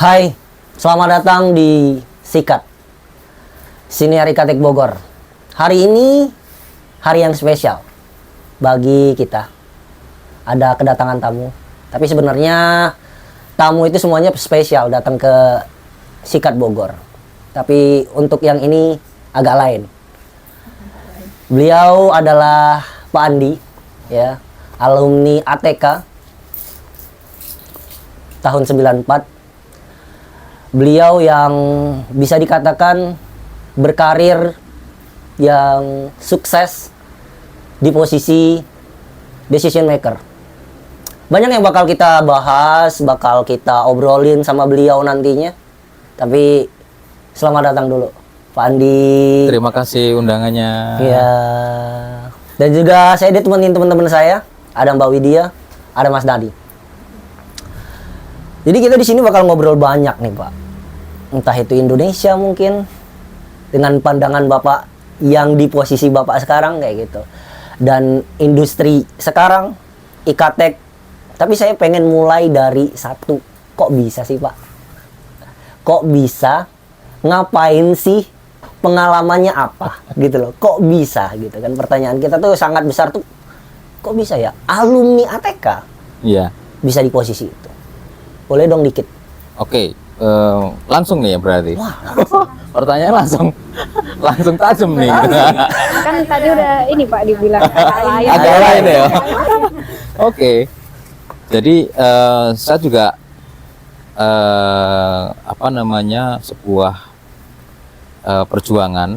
Hai, selamat datang di Sikat Siniar Ikatek Bogor. Hari ini hari yang spesial bagi kita. Ada kedatangan tamu. Tapi sebenarnya tamu itu semuanya spesial datang ke Sikat Bogor. Tapi untuk yang ini agak lain. Beliau adalah Pak Andi, ya, alumni ATK tahun 94. Beliau yang bisa dikatakan berkarir yang sukses di posisi decision maker. Banyak yang bakal kita bahas, bakal kita obrolin sama beliau nantinya. Tapi selamat datang dulu, Pak Andi. Terima kasih undangannya. Iya. Dan juga saya ditemenin teman-teman saya, ada Mbak Widya, ada Mas Dadi. Jadi kita di sini bakal ngobrol banyak nih, Pak. Entah itu Indonesia mungkin dengan pandangan Bapak yang di posisi Bapak sekarang kayak gitu. Dan industri sekarang Ikatek. Tapi saya pengen mulai dari satu. Kok bisa sih, Pak? Kok bisa? Ngapain sih? Pengalamannya apa? Gitu loh. Kok bisa gitu kan? Pertanyaan kita tuh sangat besar tuh. Kok bisa ya? Alumni ATK. Iya. Bisa di posisi itu. Boleh dong dikit. Oke, langsung nih ya berarti. Wah, Pertanyaan langsung tajam nih. Kan tadi udah ini Pak dibilang Agak lain ya. Oke. Jadi saya juga sebuah perjuangan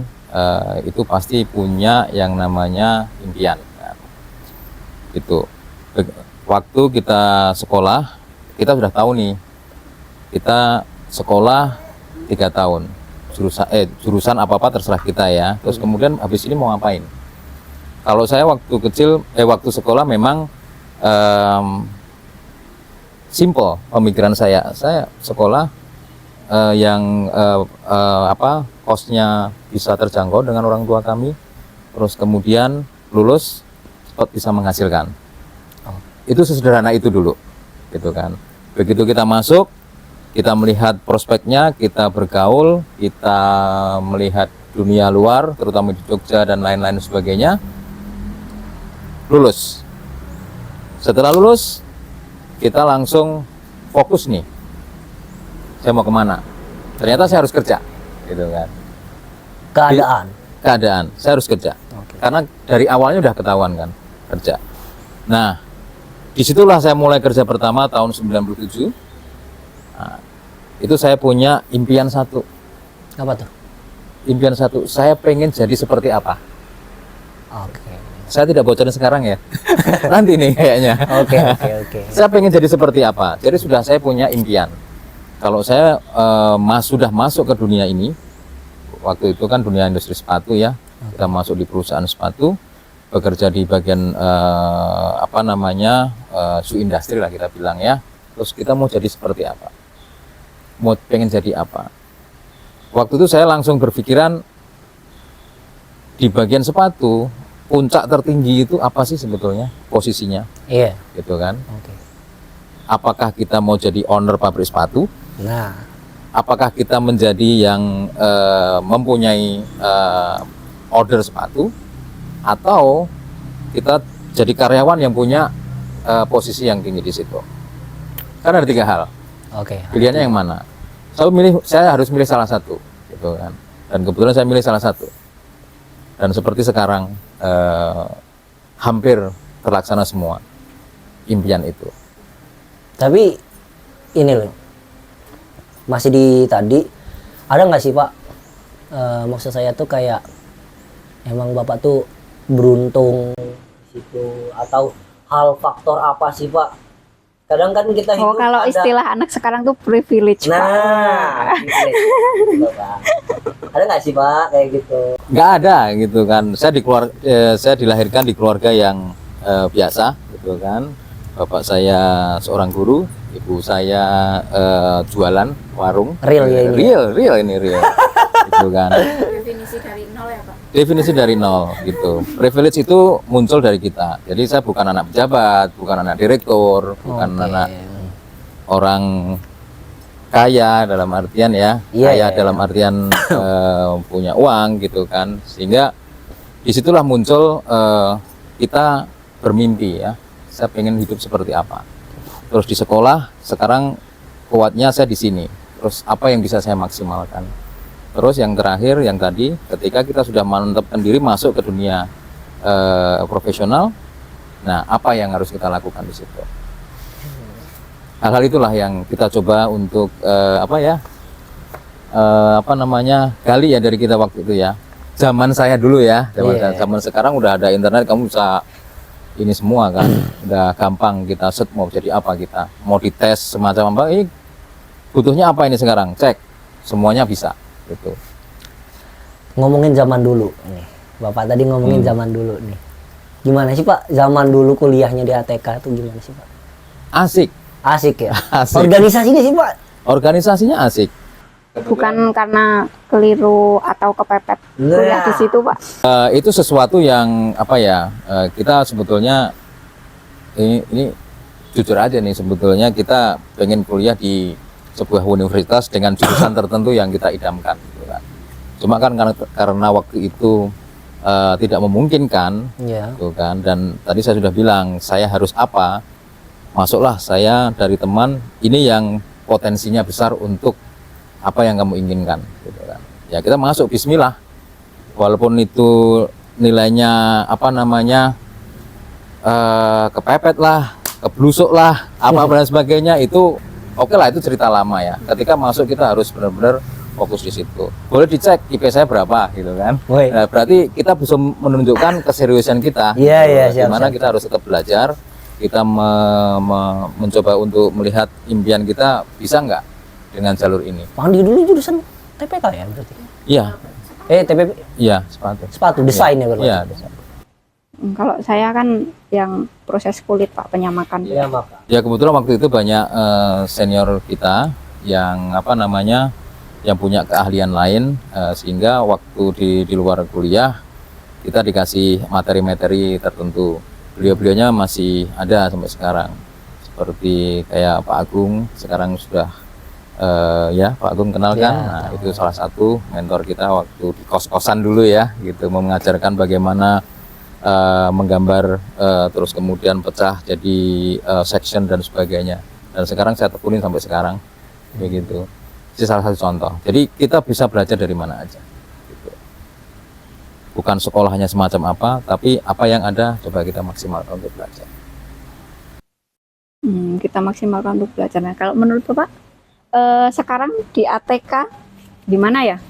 itu pasti punya yang namanya impian. Kan. Itu waktu kita sekolah kita sudah tahu nih, kita sekolah 3 tahun, jurusan apa terserah kita ya. Terus kemudian habis ini mau ngapain? Kalau saya waktu sekolah memang simple pemikiran saya sekolah yang kosnya bisa terjangkau dengan orang tua kami, terus kemudian lulus cepat bisa menghasilkan. Itu sesederhana itu dulu. Gitu kan. Begitu kita masuk, kita melihat prospeknya, kita bergaul, kita melihat dunia luar, terutama di Jogja dan lain-lain sebagainya, lulus. Setelah lulus, kita langsung fokus nih, saya mau kemana? Ternyata saya harus kerja, gitu kan. Keadaan, saya harus kerja. Oke. Karena dari awalnya udah ketahuan kan, kerja. Nah, disitulah saya mulai kerja pertama tahun 97. Nah, itu saya punya impian satu. apa tuh? Impian satu, saya pengen jadi seperti apa. Oke. Saya tidak bocorin sekarang ya. Nanti nih kayaknya. Oke. Saya pengen jadi seperti apa. Jadi sudah saya punya impian. Kalau saya sudah masuk ke dunia ini, waktu itu kan dunia industri sepatu ya. Kita masuk di perusahaan sepatu, bekerja di bagian shoe industry lah kita bilang ya. Terus kita mau jadi seperti apa? Mau pengen jadi apa? Waktu itu saya langsung berpikiran di bagian sepatu, puncak tertinggi itu apa sih sebetulnya posisinya? Iya. Gitu kan? Oke. Apakah kita mau jadi owner pabrik sepatu? Nah, Apakah kita menjadi yang mempunyai order sepatu? Atau kita jadi karyawan yang punya posisi yang tinggi di situ? Kan ada 3 hal. oke. Pilihannya yang mana? Saya harus milih salah satu, gitu kan. Dan kebetulan saya milih salah satu. Dan seperti sekarang hampir terlaksana semua impian itu. Tapi ini loh, masih di tadi ada nggak sih Pak? Maksud saya tuh kayak emang Bapak tuh beruntung situ atau hal faktor apa sih Pak? Kadang kan kita hidup kalau ada... istilah anak sekarang tuh privilege Pak. Nah, gitu, Pak. Ada nggak sih Pak kayak gitu? Nggak ada gitu kan. Saya dilahirkan di keluarga yang biasa gitu kan. Bapak saya seorang guru, ibu saya jualan warung. Real ya ini? Real ini real. Gitu kan. Definisi dari nol ya Pak? Definisi dari nol gitu. Privilege itu muncul dari kita. Jadi saya bukan anak pejabat, bukan anak direktur, bukan Oke. anak orang kaya dalam artian ya, Iya, kaya iya, dalam artian punya uang gitu kan, sehingga disitulah muncul kita bermimpi ya, saya pengen hidup seperti apa. Terus di sekolah sekarang kuatnya saya di sini, terus apa yang bisa saya maksimalkan. Terus yang terakhir yang tadi, ketika kita sudah menetapkan diri masuk ke dunia profesional, nah apa yang harus kita lakukan di situ? Hal-hal itulah yang kita coba untuk gali ya dari kita waktu itu ya. Zaman saya dulu ya, zaman sekarang udah ada internet, kamu bisa ini semua kan, udah gampang kita set mau jadi apa, kita mau dites semacam apa, ini butuhnya apa ini sekarang, cek, semuanya bisa gitu. Ngomongin zaman dulu nih, Bapak tadi ngomongin zaman dulu nih, gimana sih Pak zaman dulu kuliahnya di ATK tuh gimana sih Pak? Asik Ya Asik. organisasinya sih Pak? Organisasinya asik. Bukan karena keliru atau kepepet kuliah di situ, Pak. Itu sesuatu yang kita sebetulnya ini jujur aja nih, sebetulnya kita pengen kuliah di sebuah universitas dengan jurusan tertentu yang kita idamkan gitu kan. Cuma kan karena waktu itu tidak memungkinkan gitu kan, dan tadi saya sudah bilang saya harus apa, masuklah saya dari teman ini yang potensinya besar untuk apa yang kamu inginkan gitu kan. Ya kita masuk, bismillah, walaupun itu nilainya kepepet lah, keblusuk lah, apa dan sebagainya, itu oke lah, itu cerita lama ya. Ketika masuk kita harus benar-benar fokus di situ. Boleh dicek IP saya berapa gitu kan. Nah, berarti kita bisa menunjukkan keseriusan kita. Gimana kita harus tetap belajar, kita mencoba untuk melihat impian kita bisa nggak dengan jalur ini. Pandi dulu jurusan TPK ya berarti? Iya. TPP? Iya, sepatu desain ya berarti? Iya, desain. Kalau saya kan yang proses kulit Pak, penyamakan. Iya, Pak. Ya kebetulan waktu itu banyak senior kita yang yang punya keahlian lain, sehingga waktu di luar kuliah kita dikasih materi-materi tertentu. Beliau-beliaunya masih ada sampai sekarang, seperti kayak Pak Agung, sekarang sudah Pak Agung kenal kan. Nah, itu salah satu mentor kita waktu di kos-kosan dulu ya, gitu, mengajarkan bagaimana menggambar, terus kemudian pecah jadi section dan sebagainya. Dan sekarang saya tekunin sampai sekarang, begitu. Itu salah satu contoh. Jadi kita bisa belajar dari mana aja. Gitu. Bukan sekolahnya semacam apa, tapi apa yang ada coba kita maksimalkan untuk belajar. Kita maksimalkan untuk belajar. Nah, kalau menurut Bapak, sekarang di ATK gimana ya?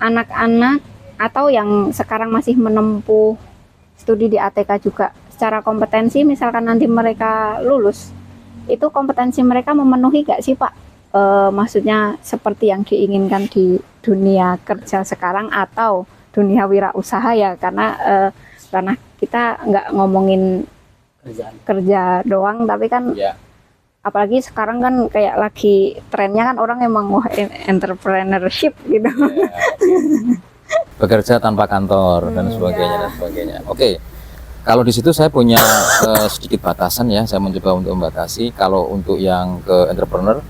Anak-anak atau yang sekarang masih menempuh studi di ATK juga secara kompetensi, misalkan nanti mereka lulus, itu kompetensi mereka memenuhi gak sih Pak? Maksudnya seperti yang diinginkan di dunia kerja sekarang atau dunia wirausaha ya, karena kita nggak ngomongin kerja doang, tapi kan apalagi sekarang kan kayak lagi trennya kan orang emang entrepreneurship gitu. Bekerja tanpa kantor dan sebagainya. Oke. Kalau di situ saya punya sedikit batasan ya, saya mencoba untuk membatasi. Kalau untuk yang ke entrepreneur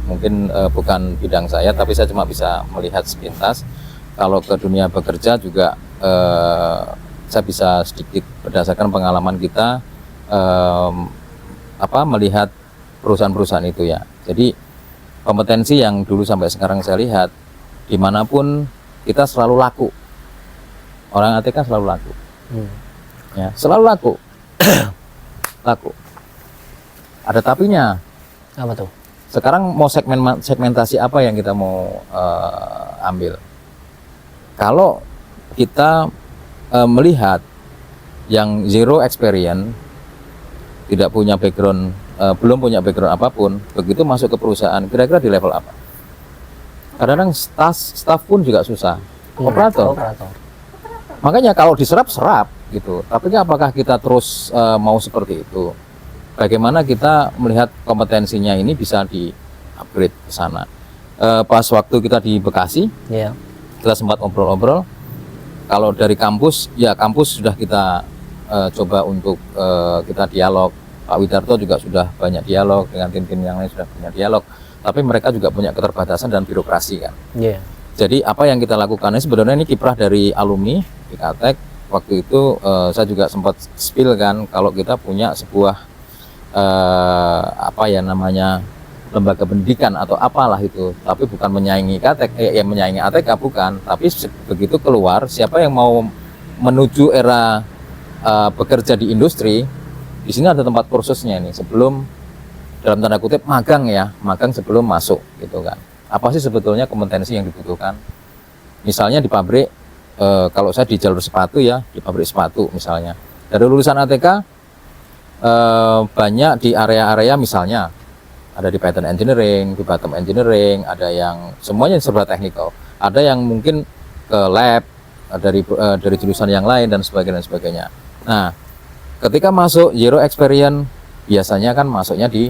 mungkin bukan bidang saya, tapi saya cuma bisa melihat sepintas. Kalau ke dunia bekerja juga saya bisa sedikit berdasarkan pengalaman kita melihat perusahaan-perusahaan itu ya. Jadi kompetensi yang dulu sampai sekarang saya lihat, dimanapun kita selalu laku. Orang ATK selalu laku. Ya, selalu laku. Laku. Ada tapinya. Apa tuh? Sekarang mau segmentasi apa yang kita mau ambil? Kalau kita melihat yang zero experience, tidak punya background, belum punya background apapun, begitu masuk ke perusahaan, kira-kira di level apa? Kadang-kadang staff pun juga susah. Operator. Makanya kalau diserap gitu. Tapi apakah kita terus mau seperti itu? Bagaimana kita melihat kompetensinya ini bisa di-upgrade ke sana? Pas waktu kita di Bekasi, kita sempat ngobrol-ngobrol. Kalau dari kampus, ya kampus sudah kita coba untuk kita dialog. Pak Widarto juga sudah banyak dialog dengan tim-tim yang lain, sudah banyak dialog. Tapi mereka juga punya keterbatasan dan birokrasi kan. Iya. Jadi apa yang kita lakukan ini sebenarnya ini kiprah dari alumni di Caltech. Waktu itu saya juga sempat spill kan kalau kita punya sebuah apa ya namanya lembaga pendidikan atau apalah itu, tapi bukan menyaingi Caltech, yang menyaingi ATK bukan, tapi begitu keluar siapa yang mau menuju era bekerja di industri, di sini ada tempat kursusnya nih sebelum dalam tanda kutip magang ya, magang sebelum masuk gitu kan. Apa sih sebetulnya kompetensi yang dibutuhkan? Misalnya di pabrik, kalau saya di jalur sepatu ya, di pabrik sepatu misalnya, dari lulusan ATK banyak di area-area misalnya ada di pattern engineering, di bottom engineering, ada yang semuanya serba teknikal, ada yang mungkin ke lab dari jurusan yang lain dan sebagainya. Nah, ketika masuk zero experience biasanya kan masuknya di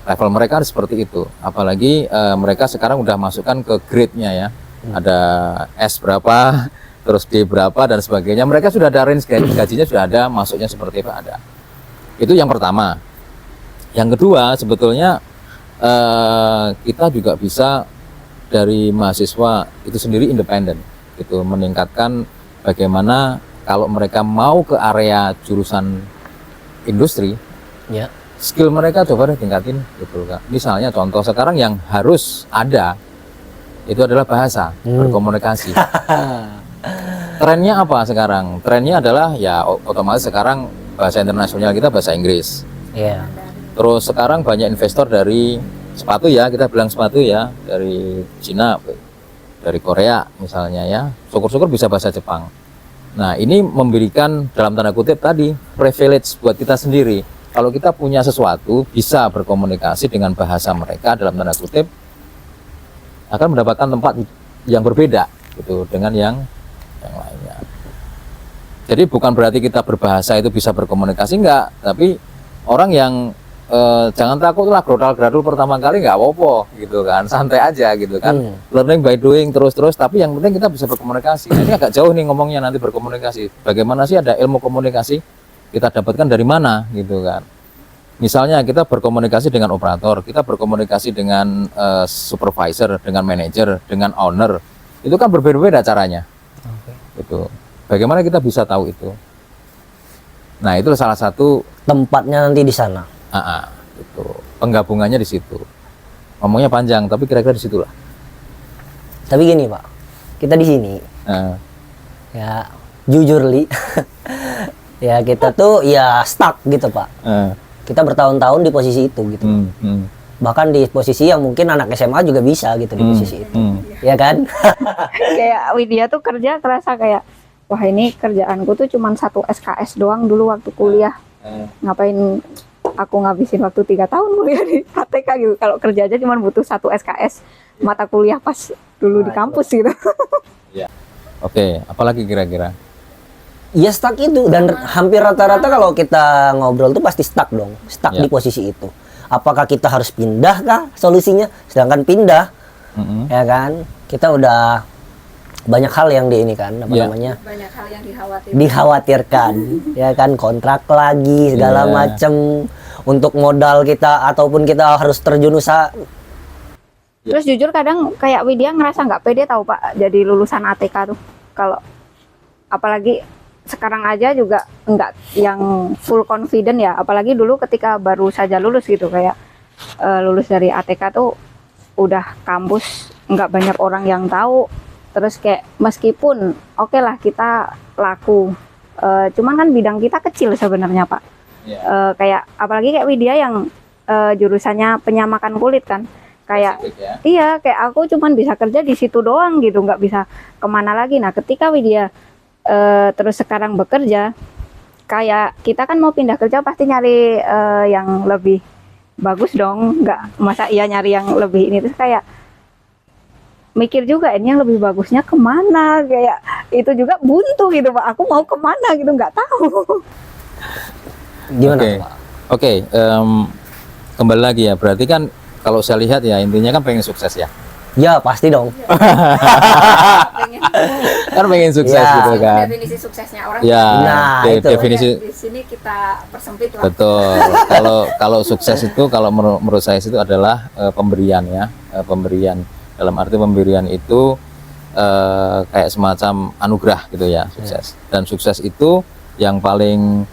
level mereka seperti itu, apalagi mereka sekarang udah masukkan ke grade-nya ya, ada S berapa, terus D berapa dan sebagainya, mereka sudah ada range gajinya, sudah ada, masuknya seperti apa ada. Itu yang pertama. Yang kedua sebetulnya kita juga bisa dari mahasiswa itu sendiri independen gitu, meningkatkan bagaimana kalau mereka mau ke area jurusan industri Ya. skill mereka coba deh tingkatin gitu Kak. Misalnya contoh sekarang yang harus ada itu adalah bahasa berkomunikasi. Trennya apa sekarang? Trennya adalah ya otomatis sekarang bahasa internasional kita bahasa Inggris. Iya. Terus sekarang banyak investor dari sepatu ya, kita bilang sepatu ya, dari Cina, dari Korea misalnya ya. Syukur-syukur bisa bahasa Jepang. Nah, ini memberikan dalam tanda kutip tadi privilege buat kita sendiri. Kalau kita punya sesuatu bisa berkomunikasi dengan bahasa mereka dalam tanda kutip akan mendapatkan tempat yang berbeda gitu dengan yang lainnya. Jadi bukan berarti kita berbahasa itu bisa berkomunikasi enggak, tapi orang yang jangan takut lah gradul pertama kali nggak apa-apa gitu kan, santai aja gitu kan, learning by doing terus tapi yang penting kita bisa berkomunikasi. Nah, ini agak jauh nih ngomongnya nanti berkomunikasi, bagaimana sih ada ilmu komunikasi kita dapatkan dari mana gitu kan. Misalnya kita berkomunikasi dengan operator, kita berkomunikasi dengan supervisor, dengan manajer, dengan owner, itu kan berbeda-beda caranya. Gitu. Bagaimana kita bisa tahu itu? Nah, itu salah satu Tempatnya nanti di sana. Gitu. Penggabungannya di situ. Ngomongnya panjang, tapi kira-kira di situlah. Tapi gini Pak, kita di sini ya jujur Li, ya kita tuh ya stuck gitu Pak. Kita bertahun-tahun di posisi itu gitu. Bahkan di posisi yang mungkin anak SMA juga bisa gitu di posisi itu, ya kan? Kayak Widya tuh kerja terasa kayak, wah ini kerjaanku tuh cuma 1 SKS doang dulu waktu kuliah. Ngapain aku ngabisin waktu 3 tahun kuliah di ATK gitu. Kalau kerja aja cuma butuh 1 SKS mata kuliah pas dulu di kampus gitu. Ya. Oke, apalagi kira-kira? Ya stuck itu, dan hampir rata-rata kalau kita ngobrol tuh pasti stuck dong, stuck Ya. di posisi itu. Apakah kita harus pindah kah solusinya? Sedangkan pindah, ya kan, kita udah banyak hal yang di ini kan, apa Ya. namanya, Banyak hal yang dikhawatirkan. dikhawatirkan, ya kan, kontrak lagi segala Ya. macem untuk modal kita ataupun kita harus terjun usaha. Terus jujur kadang kayak Widya ngerasa nggak pede tahu Pak jadi lulusan ATK tuh. Kalau apalagi sekarang aja juga nggak yang full confident ya, apalagi dulu ketika baru saja lulus gitu, kayak lulus dari ATK tuh udah kampus nggak banyak orang yang tahu, terus kayak meskipun oke lah kita laku, cuman kan bidang kita kecil sebenarnya Pak. Kayak apalagi kayak Widya yang jurusannya penyamakan kulit kan, kayak iya kayak aku cuman bisa kerja di situ doang gitu, nggak bisa kemana lagi. Nah ketika Widya terus sekarang bekerja, kayak kita kan mau pindah kerja pasti nyari yang lebih bagus dong, nggak masa iya nyari yang lebih ini, terus kayak mikir juga ini yang lebih bagusnya kemana, kayak itu juga buntu gitu Pak, aku mau kemana gitu nggak tahu. Gimana Oke. tuh, Pak? Oke, kembali lagi ya, berarti kan kalau saya lihat ya intinya kan pengen sukses ya. Ya pasti dong. Pengen Kan pengen sukses Ya. gitu kan. definisi suksesnya orang. Ya, Nah, itu. definisi Di sini kita persempit lah. betul. Kalau sukses itu kalau menurut saya itu adalah pemberian ya, pemberian. Dalam arti pemberian itu kayak semacam anugerah gitu ya, sukses. Dan sukses itu yang paling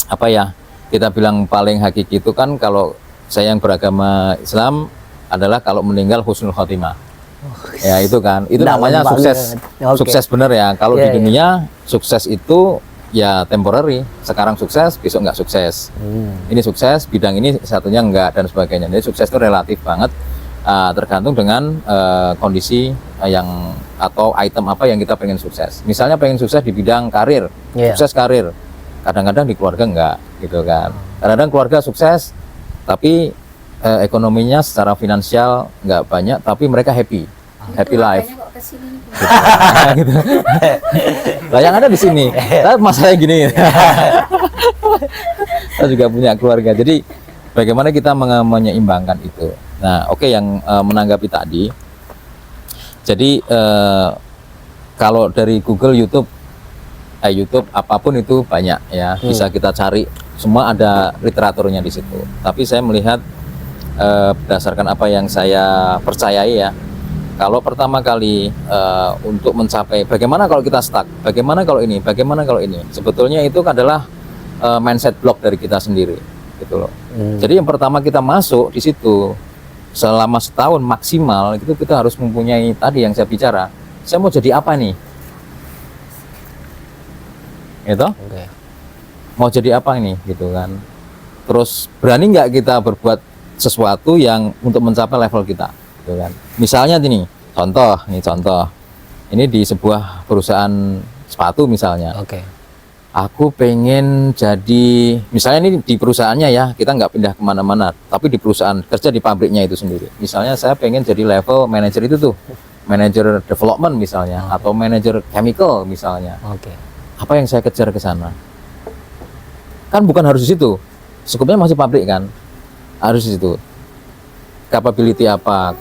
apa ya? Kita bilang paling hakiki itu kan kalau saya yang beragama Islam adalah kalau meninggal husnul khotimah. Ya itu kan, itu Dalam namanya banget. sukses. Oke. Sukses bener ya. Kalau Iya, di iya. dunia sukses itu ya temporary. Sekarang sukses, besok nggak sukses. Ini sukses, bidang ini satunya enggak dan sebagainya. Jadi sukses itu relatif banget, tergantung dengan kondisi yang atau item apa yang kita pengen sukses. Misalnya pengen sukses di bidang karir, Iya. sukses karir. Kadang-kadang di keluarga enggak, gitu kan. Kadang-kadang keluarga sukses, tapi ekonominya secara finansial nggak banyak, tapi mereka happy life. Kayaknya kok kesini nih. Gitu. Lah yang ada di sini. Tapi masalahnya gini. Kita juga punya keluarga. Jadi bagaimana kita menyeimbangkan itu. Nah, oke, yang menanggapi tadi. Jadi kalau dari Google, YouTube apapun itu banyak ya, bisa kita cari. Semua ada literaturnya di situ. Tapi saya melihat berdasarkan apa yang saya percayai ya. Kalau pertama kali untuk mencapai bagaimana kalau kita stuck, bagaimana kalau ini, sebetulnya itu adalah mindset block dari kita sendiri, gitu loh. Jadi yang pertama kita masuk di situ selama setahun maksimal itu kita harus mempunyai tadi yang saya bicara. Saya mau jadi apa nih? Gitu? Oke. Mau jadi apa ini, gitu kan? Terus berani nggak kita berbuat sesuatu yang untuk mencapai level kita, gitu kan? Misalnya ini contoh, ini di sebuah perusahaan sepatu misalnya. Oke. Aku pengen jadi, misalnya ini di perusahaannya ya, kita nggak pindah kemana-mana, tapi di perusahaan kerja di pabriknya itu sendiri. Misalnya saya pengen jadi level manager itu tuh, manager development misalnya, atau manager chemical misalnya. Oke. Apa yang saya kejar ke sana? Kan bukan harus di situ, skupnya masih pabrik kan, harus di situ. Capability apa,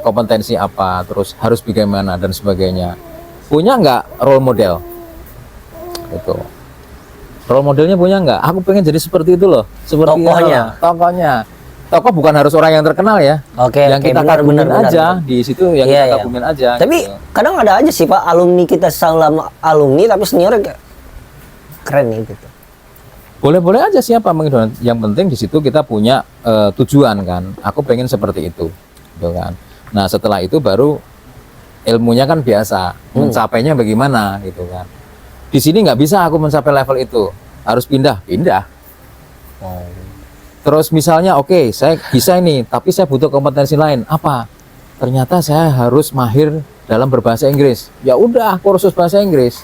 kompetensi apa, terus harus bagaimana dan sebagainya. Punya nggak role model? Itu. Role modelnya punya nggak? Aku pengen jadi seperti itu loh. Seperti tokohnya. Tokoh bukan harus orang yang terkenal ya. Oke, Yang oke, kita benar, kagumin benar, aja benar. di situ yang Iya, kita iya. kagumin aja. Tapi gitu. kadang ada aja sih Pak, alumni kita sama alumni tapi seniornya kayak keren nih gitu. Boleh-boleh aja siapa mengidolakan. Yang penting di situ kita punya tujuan kan. Aku pengen seperti itu, gitu kan. Nah setelah itu baru ilmunya kan biasa, mencapainya bagaimana, gitu kan. Di sini nggak bisa aku mencapai level itu, harus pindah. Terus misalnya oke, saya bisa ini, tapi saya butuh kompetensi lain. Apa? Ternyata saya harus mahir dalam berbahasa Inggris. Ya udah, kursus bahasa Inggris.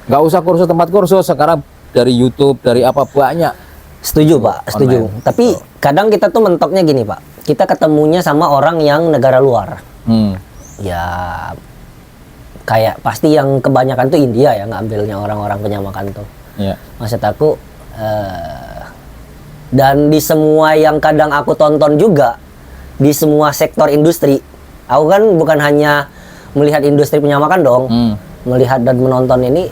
Nggak usah kursus tempat kursus, sekarang dari YouTube, dari apa banyak. Setuju Pak, setuju. Online. Tapi kadang kita tuh mentoknya gini Pak, kita ketemunya sama orang yang negara luar. Ya kayak pasti yang kebanyakan tuh India ya ngambilnya orang-orang penyamakan tuh. Ya. Maksud aku dan di semua yang kadang aku tonton juga di semua sektor industri, aku kan bukan hanya melihat industri penyamakan dong, melihat dan menonton ini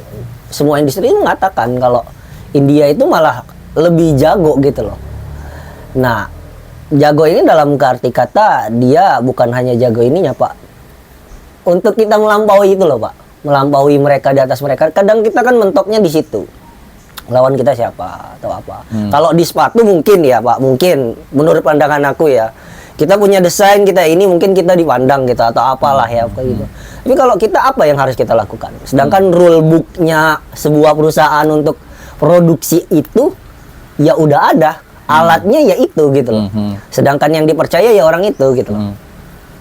semua industri itu mengatakan kalau India itu malah lebih jago gitu loh. Nah, jago ini dalam arti kata dia bukan hanya jago ininya Pak, untuk kita melampaui itu loh Pak, melampaui mereka di atas mereka. Kadang kita kan mentoknya di situ. Lawan kita siapa atau apa. Kalau di sepatu mungkin ya Pak, mungkin menurut pandangan aku ya. Kita punya desain kita ini mungkin kita dipandang gitu atau apalah ya kayak gitu. Tapi kalau kita apa yang harus kita lakukan? Sedangkan rule book-nya sebuah perusahaan untuk produksi itu ya udah ada, alatnya ya itu gitu loh. Sedangkan yang dipercaya ya orang itu gitu loh.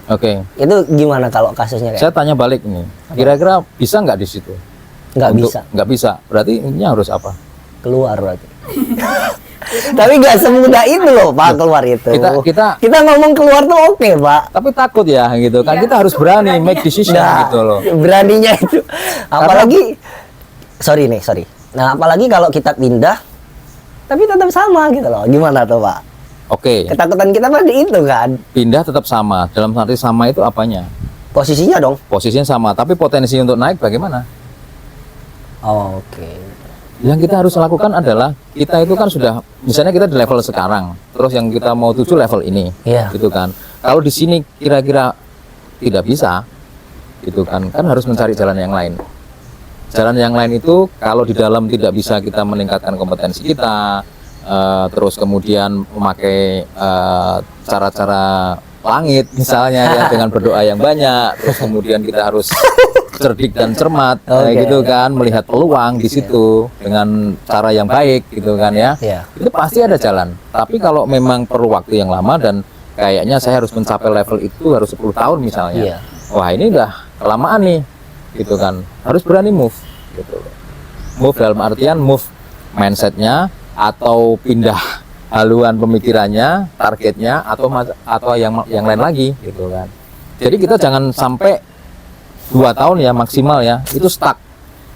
Oke. Itu gimana kalau kasusnya kayak? Saya tanya balik nih, kira-kira bisa nggak di situ? Nggak bisa. Nggak bisa. Berarti ini harus apa? Keluar berarti. Tapi nggak semudah itu loh Pak keluar itu. Kita ngomong keluar tuh oke Pak. tapi takut ya gitu kan. Iya, Kita harus itu berani berani. make decision Nah, gitu loh. beraninya itu. Apalagi sorry. Nah, apalagi kalau kita pindah tapi tetap sama gitu loh. Gimana tuh Pak? Oke, Ketakutan kita pada itu kan. pindah tetap sama. Dalam arti sama itu apanya? Posisinya dong. Posisinya sama, tapi potensi untuk naik bagaimana? Oh, oke. Yang kita harus lakukan adalah kita itu kan sudah, misalnya kita di level sekarang, terus yang kita mau tuju level ini, Iya. gitu kan. Kalau di sini kira-kira tidak bisa, gitu kan harus mencari jalan yang lain. Jalan yang lain itu kalau di dalam tidak bisa kita meningkatkan kompetensi kita, terus kemudian memakai cara-cara langit misalnya ya dengan berdoa yang banyak, terus kemudian kita harus cerdik dan cermat, Oke. gitu kan, melihat peluang di situ dengan cara yang baik, gitu kan ya. Iya. Itu pasti ada jalan. Tapi kalau memang perlu waktu yang lama dan kayaknya saya harus mencapai level itu harus 10 tahun misalnya. Iya. Wah, ini udah kelamaan nih, gitu kan. Harus berani move, gitu. Move dalam artian move mindsetnya atau pindah haluan pemikirannya, targetnya atau yang lain lagi, gitu kan. Jadi kita jangan sampai 2 tahun ya maksimal ya, itu stuck.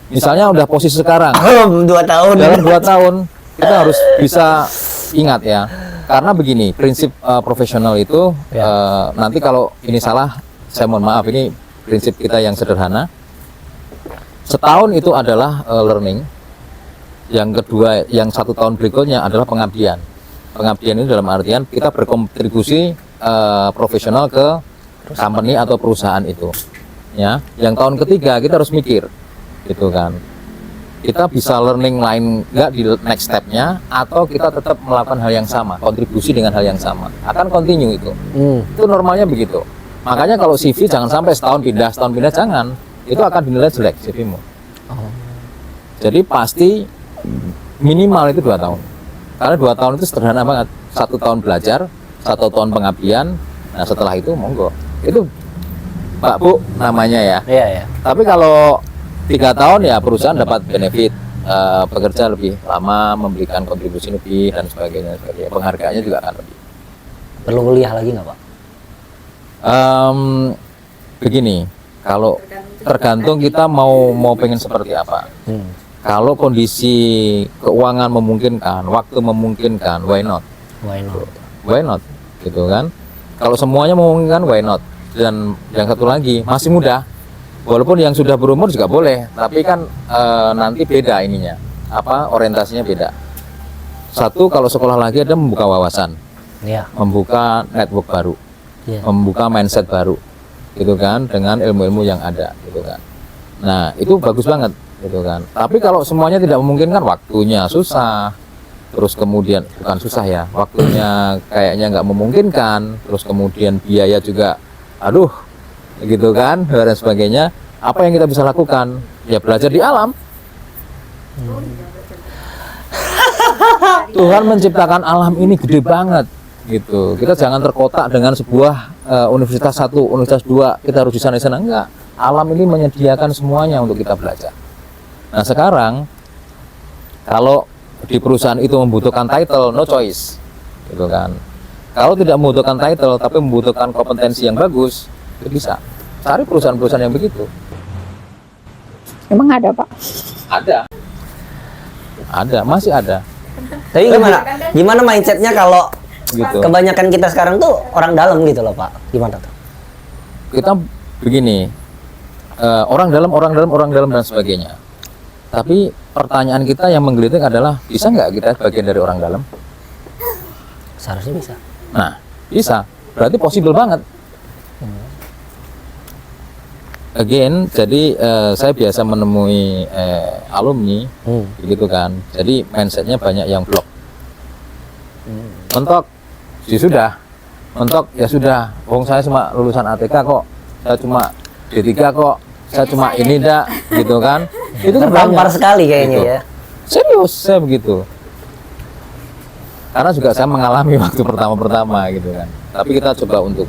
Misalnya udah posisi sekarang, 2 tahun. dalam 2 tahun kita harus bisa ingat ya, karena begini prinsip profesional itu nanti kalau ini salah saya mohon maaf, ini prinsip kita yang sederhana. Setahun itu adalah learning, yang kedua yang 1 tahun berikutnya adalah pengabdian. Pengabdian ini dalam artian kita berkontribusi profesional ke company atau perusahaan itu ya. Yang tahun ketiga kita harus mikir, gitu kan, kita bisa learning lain nggak di next stepnya, atau kita tetap melakukan hal yang sama, kontribusi dengan hal yang sama, akan continue itu. Itu normalnya begitu. Makanya kalau CV jangan sampai setahun pindah jangan, itu akan dinilai jelek CV-mu. Jadi pasti minimal itu 2 tahun, karena 2 tahun itu sederhana banget. 1 tahun belajar, 1 tahun pengabdian, nah setelah itu monggo, itu Pak Bu namanya ya. Iya, ya. Tapi kalau 3 tahun ya perusahaan dapat benefit, pekerja lebih lama, memberikan kontribusi lebih dan sebagainya. Penghargaannya juga akan lebih. Perlu kuliah lagi nggak, Pak? Begini, kalau tergantung kita mau pengen seperti apa. Kalau kondisi keuangan memungkinkan, waktu memungkinkan, why not? Why not? Why not? Gitu kan? Kalau semuanya memungkinkan, why not? Dan yang satu lagi, masih muda. Walaupun yang sudah berumur juga boleh, tapi kan nanti beda ininya, orientasinya beda. Satu, kalau sekolah lagi ada membuka wawasan, Iya. membuka network baru, Iya. membuka mindset baru, gitu kan, dengan ilmu-ilmu yang ada, gitu kan. Nah, itu bagus banget, gitu kan. Tapi kalau semuanya tidak memungkinkan, waktunya susah, terus kemudian bukan susah ya, waktunya kayaknya nggak memungkinkan, terus kemudian biaya juga, aduh, gitu kan, dan sebagainya. Apa yang kita bisa lakukan? Ya belajar di alam. Tuhan menciptakan alam ini gede banget, gitu. Kita jangan terkotak dengan sebuah universitas 1, universitas 2, kita harus di sana enggak. Alam ini menyediakan semuanya untuk kita belajar. Nah sekarang kalau di perusahaan itu membutuhkan title, no choice, gitu kan. Kalau tidak membutuhkan title tapi membutuhkan kompetensi yang bagus, itu bisa cari perusahaan-perusahaan yang begitu. Emang ada, Pak? Ada, masih ada, Tapi gimana mindsetnya kalau gitu. kebanyakan kita sekarang tuh orang dalam gitu loh, Pak? Gimana tuh? Kita begini, orang dalam dan sebagainya. Tapi pertanyaan kita yang menggelitik adalah, bisa nggak kita bagian dari orang dalam? Seharusnya bisa. Nah, bisa. Berarti possible banget. Again, jadi saya biasa menemui alumni, begitu kan. Jadi mindsetnya banyak yang blok. Mentok, ya sudah. Mentok, ya sudah. Wong saya cuma lulusan ATK kok. Saya cuma D3 kok. Saya cuma ini dak, gitu kan. Itu Tertampar banyak. sekali kayaknya Gitu. ya. Serius, saya begitu. Karena juga saya mengalami waktu pertama-pertama gitu kan. Tapi kita coba untuk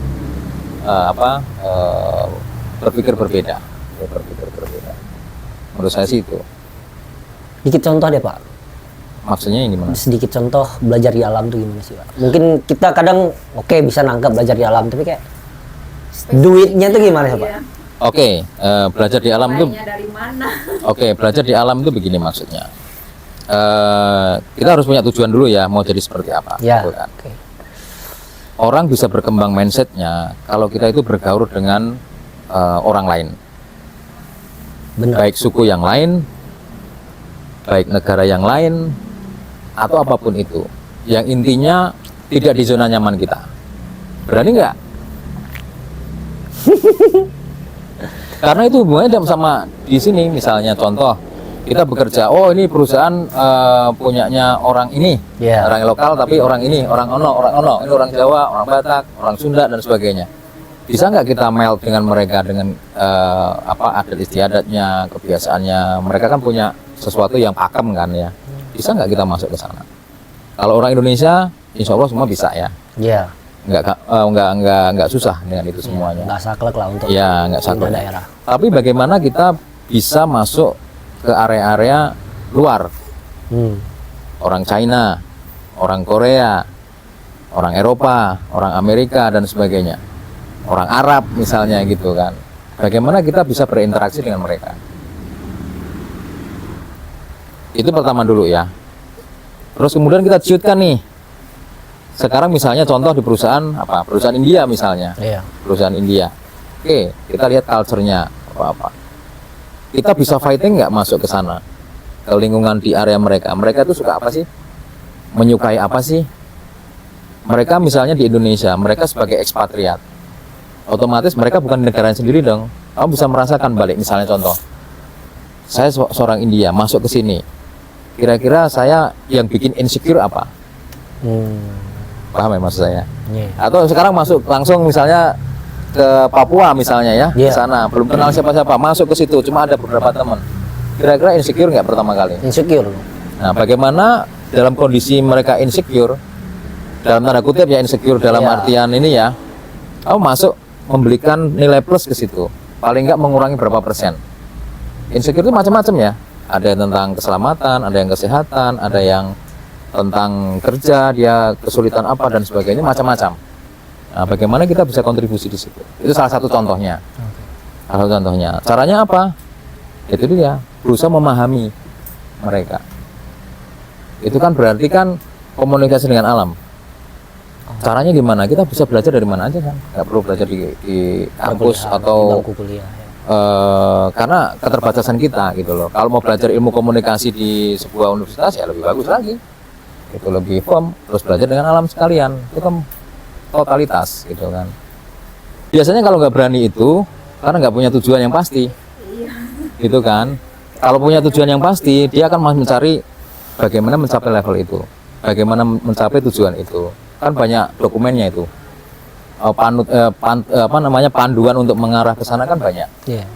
berpikir berbeda. Menurut saya sih itu. Dikit contoh deh, Pak. Maksudnya yang gimana? Sedikit contoh belajar di alam tuh gimana sih, Pak? Mungkin kita kadang oke bisa nangkap belajar di alam, tapi kayak duitnya tuh gimana sih, Pak? Oke, belajar di alam itu. Dari mana? Oke, belajar di alam itu begini maksudnya. Kita harus punya tujuan dulu ya, mau jadi seperti apa. Ya. gitu kan. Oke. orang bisa berkembang mindsetnya kalau kita itu bergaul dengan orang lain, Benar. baik suku yang lain, baik negara yang lain, atau apapun itu, yang intinya tidak di zona nyaman kita. Berani nggak? Karena itu hubungannya sama di sini. Misalnya contoh, kita bekerja, oh ini perusahaan punyanya orang ini, Iya. orang lokal, tapi orang ini, orang ono, ini orang Jawa, orang Batak, orang Sunda dan sebagainya. Bisa nggak kita meld dengan mereka dengan adat istiadatnya, kebiasaannya? Mereka kan punya sesuatu yang pakem kan ya. Bisa nggak kita masuk ke sana? Kalau orang Indonesia, insya Allah semua bisa ya. Iya. Nggak susah dengan itu semuanya. Nggak saklek lah untuk Ya, nggak pindah saklek. daerah. Tapi bagaimana kita bisa masuk ke area-area luar? Orang China, orang Korea, orang Eropa, orang Amerika dan sebagainya, orang Arab misalnya gitu kan. Bagaimana kita bisa berinteraksi dengan mereka? Itu pertama dulu ya. Terus kemudian kita ciutkan nih. Sekarang misalnya contoh di perusahaan apa? Perusahaan India misalnya. Iya. Perusahaan India. Oke, kita lihat culture-nya apa-apa. Kita bisa fighting nggak masuk ke sana? Ke lingkungan di area mereka. Mereka itu suka apa sih? Menyukai apa sih? Mereka misalnya di Indonesia, mereka sebagai ekspatriat. Otomatis mereka bukan negara sendiri dong. Kamu bisa merasakan balik. Misalnya contoh, saya seorang India masuk ke sini. Kira-kira saya yang bikin insecure apa? Paham ya maksud saya? Iya. Atau sekarang masuk langsung misalnya ke Papua misalnya ya, Iya. ke sana belum kenal siapa-siapa, masuk ke situ cuma ada beberapa teman. Kira-kira insecure nggak pertama kali? Insecure. Nah, bagaimana dalam kondisi mereka insecure, dalam tanda kutip ya insecure dalam Iya. artian ini ya, kamu masuk memberikan nilai plus ke situ, paling nggak mengurangi berapa persen. Insecure itu macam-macam ya, ada yang tentang keselamatan, ada yang kesehatan, ada yang tentang kerja, dia kesulitan apa dan sebagainya, macam-macam. Nah, bagaimana kita bisa kontribusi di situ? Itu salah satu contohnya. Salah satu contohnya. Caranya apa? Itu dia, berusaha memahami mereka. Itu kan berarti kan komunikasi dengan alam. Caranya gimana? Kita bisa belajar dari mana aja kan? Nggak perlu belajar di kampus Kuliah, atau di bangku kuliah. Ya. karena keterbatasan kita gitu loh. Kalau mau belajar ilmu komunikasi di sebuah universitas ya lebih bagus lagi. Itu lebih firm, terus belajar dengan alam sekalian. Itu kan totalitas gitu kan. Biasanya kalau nggak berani itu karena nggak punya tujuan yang pasti. Gitu kan. Kalau punya tujuan yang pasti, dia akan mencari bagaimana mencapai level itu. Bagaimana mencapai tujuan itu. Kan banyak dokumennya itu. Panduan untuk mengarah ke sana kan banyak. Iya.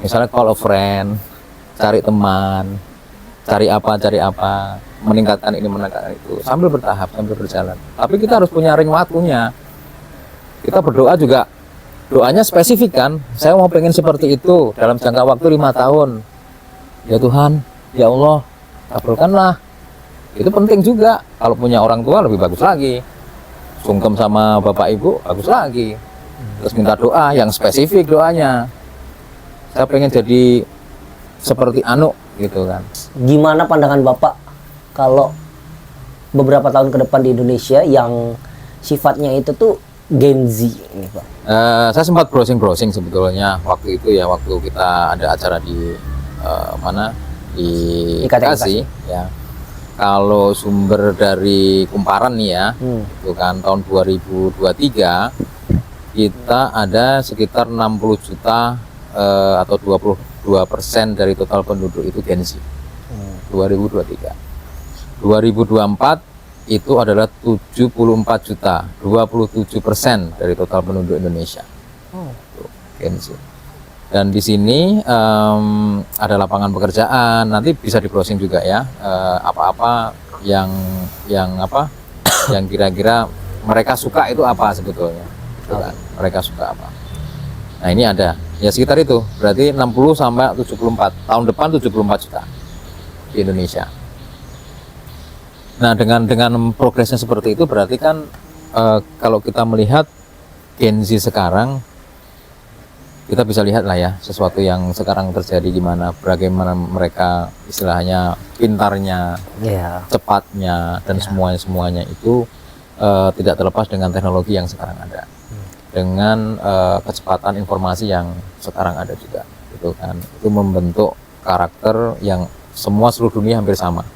Misalnya call a friend, cari teman, cari apa, meningkatkan ini, meningkatkan itu, sambil bertahap, sambil berjalan. Tapi kita harus punya ring waktunya. Kita berdoa juga, doanya spesifik kan, saya mau pengen seperti itu dalam jangka waktu 5 tahun. Ya Tuhan, ya Allah, kabulkanlah. Itu penting juga. Kalau punya orang tua lebih bagus lagi. Sungkem sama bapak ibu, bagus lagi. Terus minta doa yang spesifik doanya. Saya pengen jadi seperti Anu gitu kan. Gimana pandangan Bapak kalau beberapa tahun ke depan di Indonesia yang sifatnya itu tuh Gen Z ini Pak? Saya sempat browsing sebetulnya waktu itu ya, waktu kita ada acara di mana di IKT Bekasi ya. Kalau sumber dari Kumparan nih ya, itu kan tahun 2023 kita ada sekitar 60 juta atau 22% dari total penduduk itu Gen Z. 2023. 2024 itu adalah 74 juta, 27% dari total penduduk Indonesia. Tuh, Gen Z. Dan di sini ada lapangan pekerjaan, nanti bisa di browsing juga ya, apa-apa yang yang kira-kira mereka suka itu apa sebetulnya, gitu kan? Mereka suka apa? Nah ini ada, ya sekitar itu, berarti 60 sampai 74, tahun depan 74 juta di Indonesia. Nah dengan progresnya seperti itu berarti kan kalau kita melihat Gen Z sekarang, kita bisa lihat lah ya sesuatu yang sekarang terjadi gimana, bagaimana mereka istilahnya pintarnya, Iya. cepatnya dan semuanya itu tidak terlepas dengan teknologi yang sekarang ada, dengan kecepatan informasi yang sekarang ada juga, gitu kan. Itu membentuk karakter yang semua seluruh dunia hampir sama.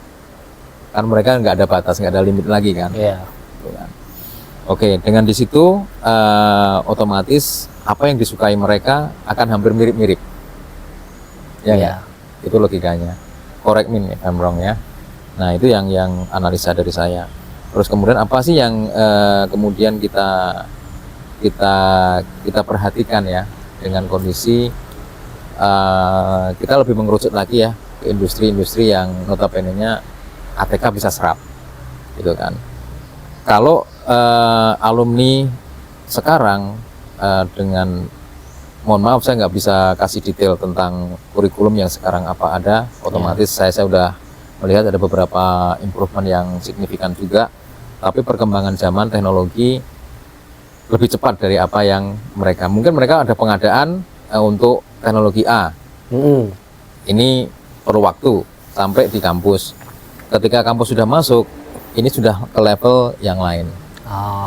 Kan mereka nggak ada batas, nggak ada limit lagi kan. Iya. Gitu kan. Oke, dengan di situ otomatis apa yang disukai mereka akan hampir mirip-mirip. Ya, Iya. nggak? Itu logikanya. Correct me if I'm wrong ya. Nah, itu yang analisa dari saya. Terus kemudian apa sih yang kemudian kita perhatikan ya dengan kondisi kita lebih mengerucut lagi ya ke industri-industri yang notabene-nya ATK bisa serap, gitu kan. Kalau alumni sekarang dengan, mohon maaf saya nggak bisa kasih detail tentang kurikulum yang sekarang apa ada, otomatis saya udah melihat ada beberapa improvement yang signifikan juga, tapi perkembangan zaman teknologi lebih cepat dari apa yang mungkin mereka ada pengadaan untuk teknologi A. Ini perlu waktu sampai di kampus. Ketika kampus sudah masuk, ini sudah ke level yang lain.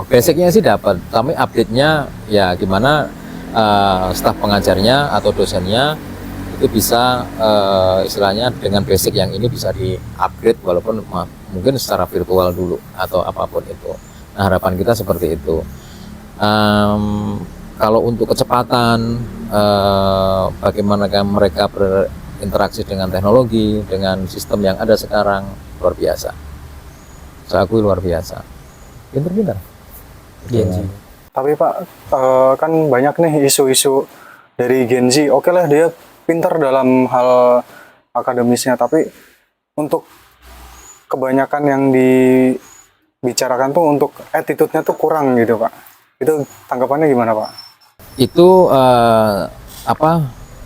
Basicnya sih dapat, tapi update-nya ya gimana staf pengajarnya atau dosennya itu bisa istilahnya dengan basic yang ini bisa di-upgrade walaupun mungkin secara virtual dulu atau apapun itu. Nah, harapan kita seperti itu. Kalau untuk kecepatan, bagaimana mereka berinteraksi dengan teknologi, dengan sistem yang ada sekarang, luar biasa. Saya akui luar biasa. Pinter-pinter. Gen Z. Tapi Pak, kan banyak nih isu-isu dari Gen Z. Oke lah, dia pintar dalam hal akademisnya, tapi untuk kebanyakan yang dibicarakan tuh untuk attitude-nya tuh kurang gitu Pak. Itu tanggapannya gimana Pak? Itu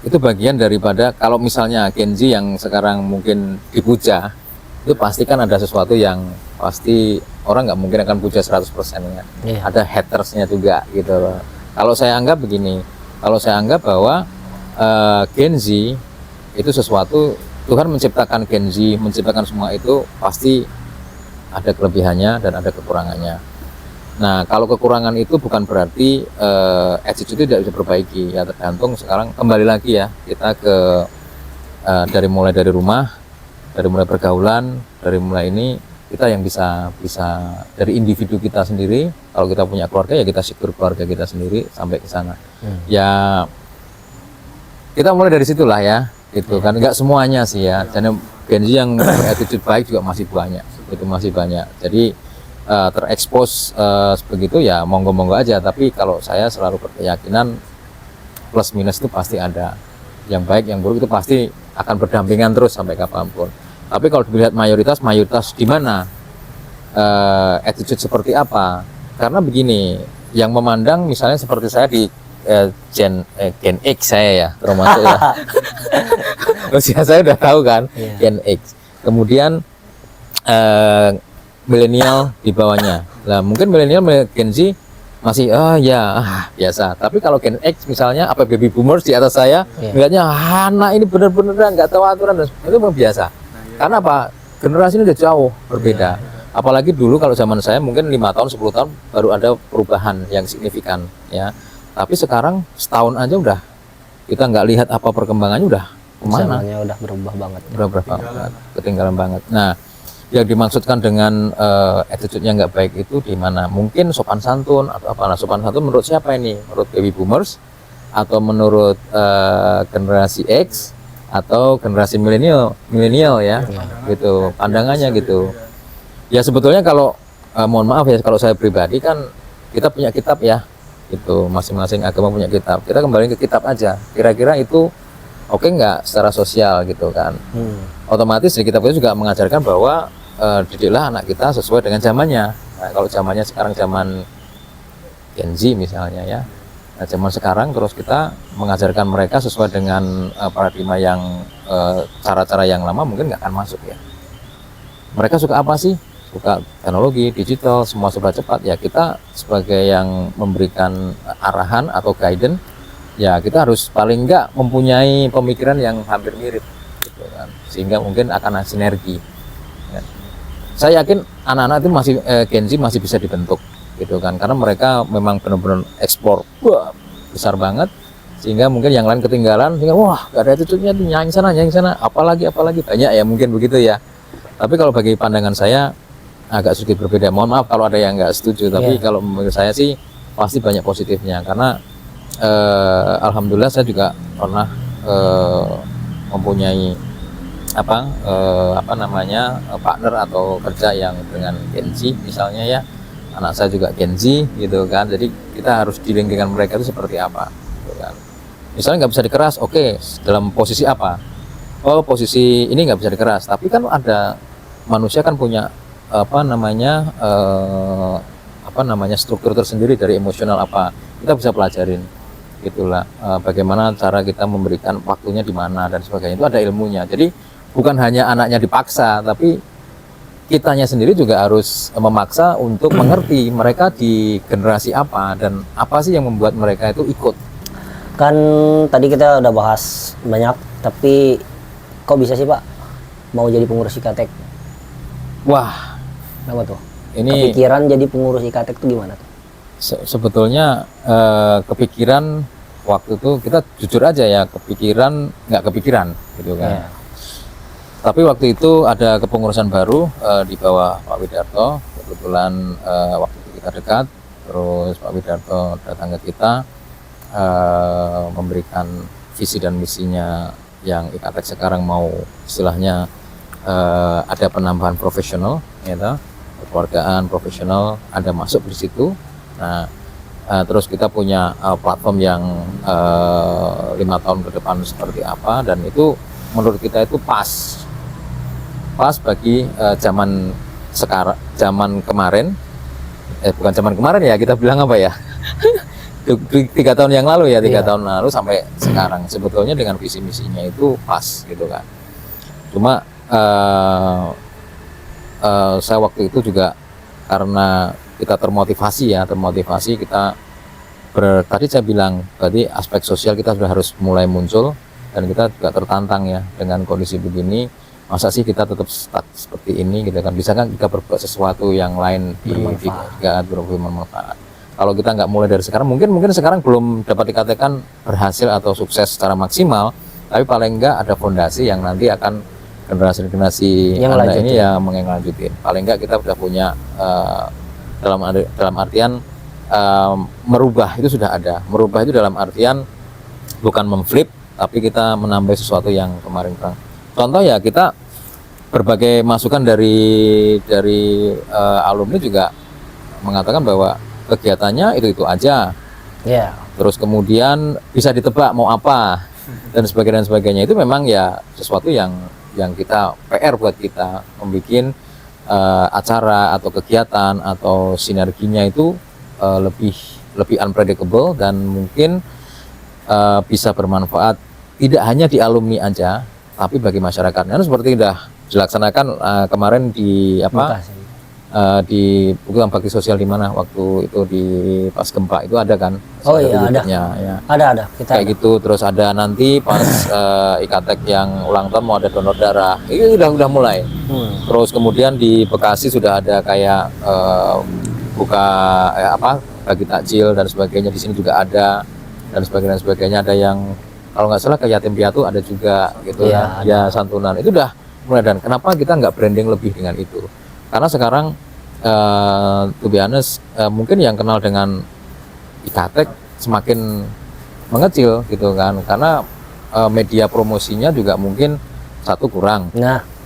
itu bagian daripada kalau misalnya Gen Z yang sekarang mungkin dipuja, itu pasti kan ada sesuatu yang pasti orang nggak mungkin akan puja 100% ya. Ada hatersnya juga gitu loh. Kalau saya anggap begini, kalau saya anggap bahwa Gen Z itu sesuatu, Tuhan menciptakan Gen Z, menciptakan semua itu pasti ada kelebihannya dan ada kekurangannya. Nah, kalau kekurangan itu bukan berarti attitude itu tidak bisa diperbaiki ya, tergantung sekarang kembali lagi ya kita ke mulai dari rumah, dari mulai pergaulan, dari mulai ini kita yang bisa dari individu kita sendiri. Kalau kita punya keluarga ya kita secure keluarga kita sendiri sampai ke sana. Ya kita mulai dari situlah ya, gitu kan. Nggak semuanya sih ya, karena Gen Z yang attitude baik juga masih banyak, itu masih banyak. Jadi terekspos begitu ya monggo-monggo aja. Tapi kalau saya selalu berkeyakinan plus minus itu pasti ada. Yang baik, yang buruk itu pasti akan berdampingan terus sampai kapanpun. Tapi kalau dilihat mayoritas di mana attitude seperti apa? Karena begini, yang memandang misalnya seperti saya di Gen X saya ya, termasuk ya. Usia saya udah tahu kan, Gen X. Kemudian milenial di bawahnya. Lah mungkin milenial Gen Z masih biasa. Tapi kalau Gen X misalnya apa baby boomers di atas saya, melihatnya anak ini bener-beneran nggak tahu aturan, itu memang biasa. Karena apa? Generasi ini udah jauh berbeda. Apalagi dulu kalau zaman saya mungkin 5 tahun, 10 tahun baru ada perubahan yang signifikan ya. Tapi sekarang setahun aja udah kita nggak lihat apa perkembangannya udah kemana? Zamannya udah berubah banget. Berubah banget, ketinggalan banget. Nah, yang dimaksudkan dengan attitude-nya nggak baik itu di mana? Mungkin sopan santun atau apa? Nah, sopan santun menurut siapa ini? Menurut baby boomers atau menurut generasi X atau generasi milenial ya, gitu pandangannya gitu. Ya sebetulnya kalau mohon maaf ya kalau saya pribadi kan kita punya kitab ya. Itu masing-masing agama punya kitab. Kita kembali ke kitab aja. Kira-kira itu oke nggak secara sosial gitu kan? Otomatis di kitab itu juga mengajarkan bahwa didiklah anak kita sesuai dengan zamannya. Nah, kalau zamannya sekarang zaman Gen Z misalnya ya, nah, zaman sekarang terus kita mengajarkan mereka sesuai dengan paradigma yang cara-cara yang lama mungkin nggak akan masuk ya. Mereka suka apa sih? Suka teknologi, digital, semua serba cepat ya. Kita sebagai yang memberikan arahan atau guidance ya kita harus paling enggak mempunyai pemikiran yang hampir mirip gitu kan. Sehingga mungkin akan ada sinergi ya. saya yakin anak-anak itu masih Gen Z masih bisa dibentuk gitu kan, karena mereka memang benar-benar eksplor besar banget, sehingga mungkin yang lain ketinggalan, sehingga wah gak ada attitude-nya tuh, nyanyi sana, apalagi banyak ya, mungkin begitu ya. Tapi kalau bagi pandangan saya agak sedikit berbeda. Mohon maaf kalau ada yang nggak setuju, tapi kalau menurut saya sih pasti banyak positifnya, karena alhamdulillah saya juga pernah mempunyai partner atau kerja yang dengan Gen Z misalnya ya, anak saya juga Gen Z gitu kan, jadi kita harus dealing dengan mereka itu seperti apa gitu kan. Misalnya nggak bisa dikeras, oke, dalam posisi apa? Oh, posisi ini nggak bisa dikeras, tapi kan ada manusia kan punya struktur tersendiri dari emosional apa, kita bisa pelajarin gitulah, bagaimana cara kita memberikan waktunya di mana dan sebagainya, itu ada ilmunya. Jadi bukan hanya anaknya dipaksa, tapi kitanya sendiri juga harus memaksa untuk mengerti mereka di generasi apa dan apa sih yang membuat mereka itu ikut. Kan tadi kita udah bahas banyak, tapi kok bisa sih Pak mau jadi pengurus Ikatek? Wah, Kenapa tuh? ini Kepikiran jadi pengurus Ikatek tuh gimana tuh? sebetulnya kepikiran waktu itu, kita jujur aja ya, nggak kepikiran gitu kan. Tapi waktu itu ada kepengurusan baru di bawah Pak Widarto, kebetulan waktu itu kita dekat, terus Pak Widarto datang ke kita memberikan visi dan misinya yang Ikatek sekarang mau istilahnya ada penambahan profesional, ya, kekeluargaan profesional ada masuk di situ. Nah, terus kita punya platform yang 5 tahun ke depan seperti apa, dan itu menurut kita itu pas bagi zaman sekarang, zaman kemarin, bukan zaman kemarin ya, kita bilang apa ya, 3 tahun yang lalu ya, 3 tahun lalu sampai sekarang, sebetulnya dengan visi misinya itu pas gitu kan. Cuma saya waktu itu juga karena kita termotivasi kita tadi saya bilang tadi aspek sosial kita sudah harus mulai muncul, dan kita juga tertantang ya dengan kondisi begini. Masa sih kita tetap stuck seperti ini gitu kan? Bisa kan kita berbuat sesuatu yang lain bermanfaat. Kalau kita nggak mulai dari sekarang, mungkin sekarang belum dapat dikatakan berhasil atau sukses secara maksimal, tapi paling nggak ada fondasi yang nanti akan generasi yang Anda ini ya mengelanjutin. Paling nggak kita sudah punya dalam artian merubah itu sudah ada. Merubah itu dalam artian bukan memflip, tapi kita menambah sesuatu yang kemarin kurang. Contoh ya, kita berbagai masukan dari alumni juga mengatakan bahwa kegiatannya itu aja. Terus kemudian bisa ditebak mau apa dan sebagainya, itu memang ya sesuatu yang kita PR buat kita membuat acara atau kegiatan atau sinerginya itu lebih unpredictable dan mungkin bisa bermanfaat tidak hanya di alumni aja, tapi bagi masyarakat. Nah, seperti sudah dilaksanakan kemarin di di Program Bakti Sosial di mana waktu itu di pas gempa itu ada kan? Oh iya, ada. Ya. Ada. Kita kayak gitu. Terus ada nanti pas Ikatek yang ulang tahun mau ada donor darah. Itu udah mulai. Terus kemudian di Bekasi sudah ada kayak buka bagi takjil dan sebagainya. Di sini juga ada dan sebagainya. Ada yang kalau nggak salah ke yatim piatu ada juga gitu ya santunan. Itu udah mulai. Dan kenapa kita nggak branding lebih dengan itu? Karena sekarang to be honest, mungkin yang kenal dengan Ikatek semakin mengecil gitu kan, karena media promosinya juga mungkin satu kurang.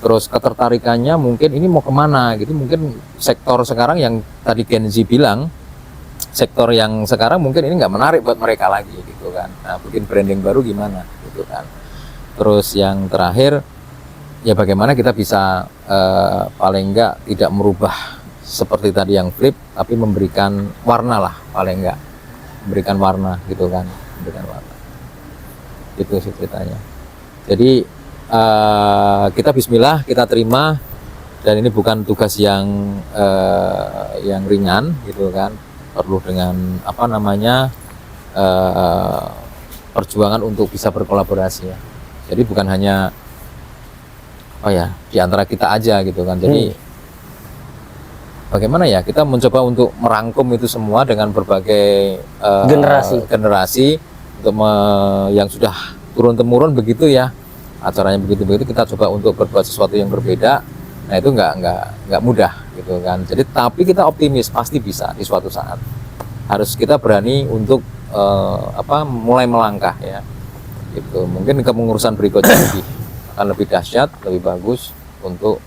Terus ketertarikannya mungkin ini mau kemana gitu, mungkin sektor sekarang yang tadi Gen Z bilang, sektor yang sekarang mungkin ini nggak menarik buat mereka lagi gitu kan. Nah, bikin branding baru gimana gitu kan. Terus yang terakhir, ya bagaimana kita bisa paling enggak tidak merubah seperti tadi yang flip, tapi memberikan warna lah, paling enggak memberikan warna gitu kan, memberikan warna. Itu sih ceritanya. Jadi kita bismillah, kita terima, dan ini bukan tugas yang ringan gitu kan, perlu dengan perjuangan untuk bisa berkolaborasi ya. Jadi bukan hanya di antara kita aja gitu kan. Jadi bagaimana ya kita mencoba untuk merangkum itu semua dengan berbagai generasi untuk yang sudah turun temurun begitu ya, acaranya begitu kita coba untuk berbuat sesuatu yang berbeda. Nah itu nggak mudah gitu kan. Jadi tapi kita optimis pasti bisa di suatu saat. Harus kita berani untuk mulai melangkah ya. Gitu. Mungkin kepengurusan berikutnya akan lebih dahsyat, lebih bagus untuk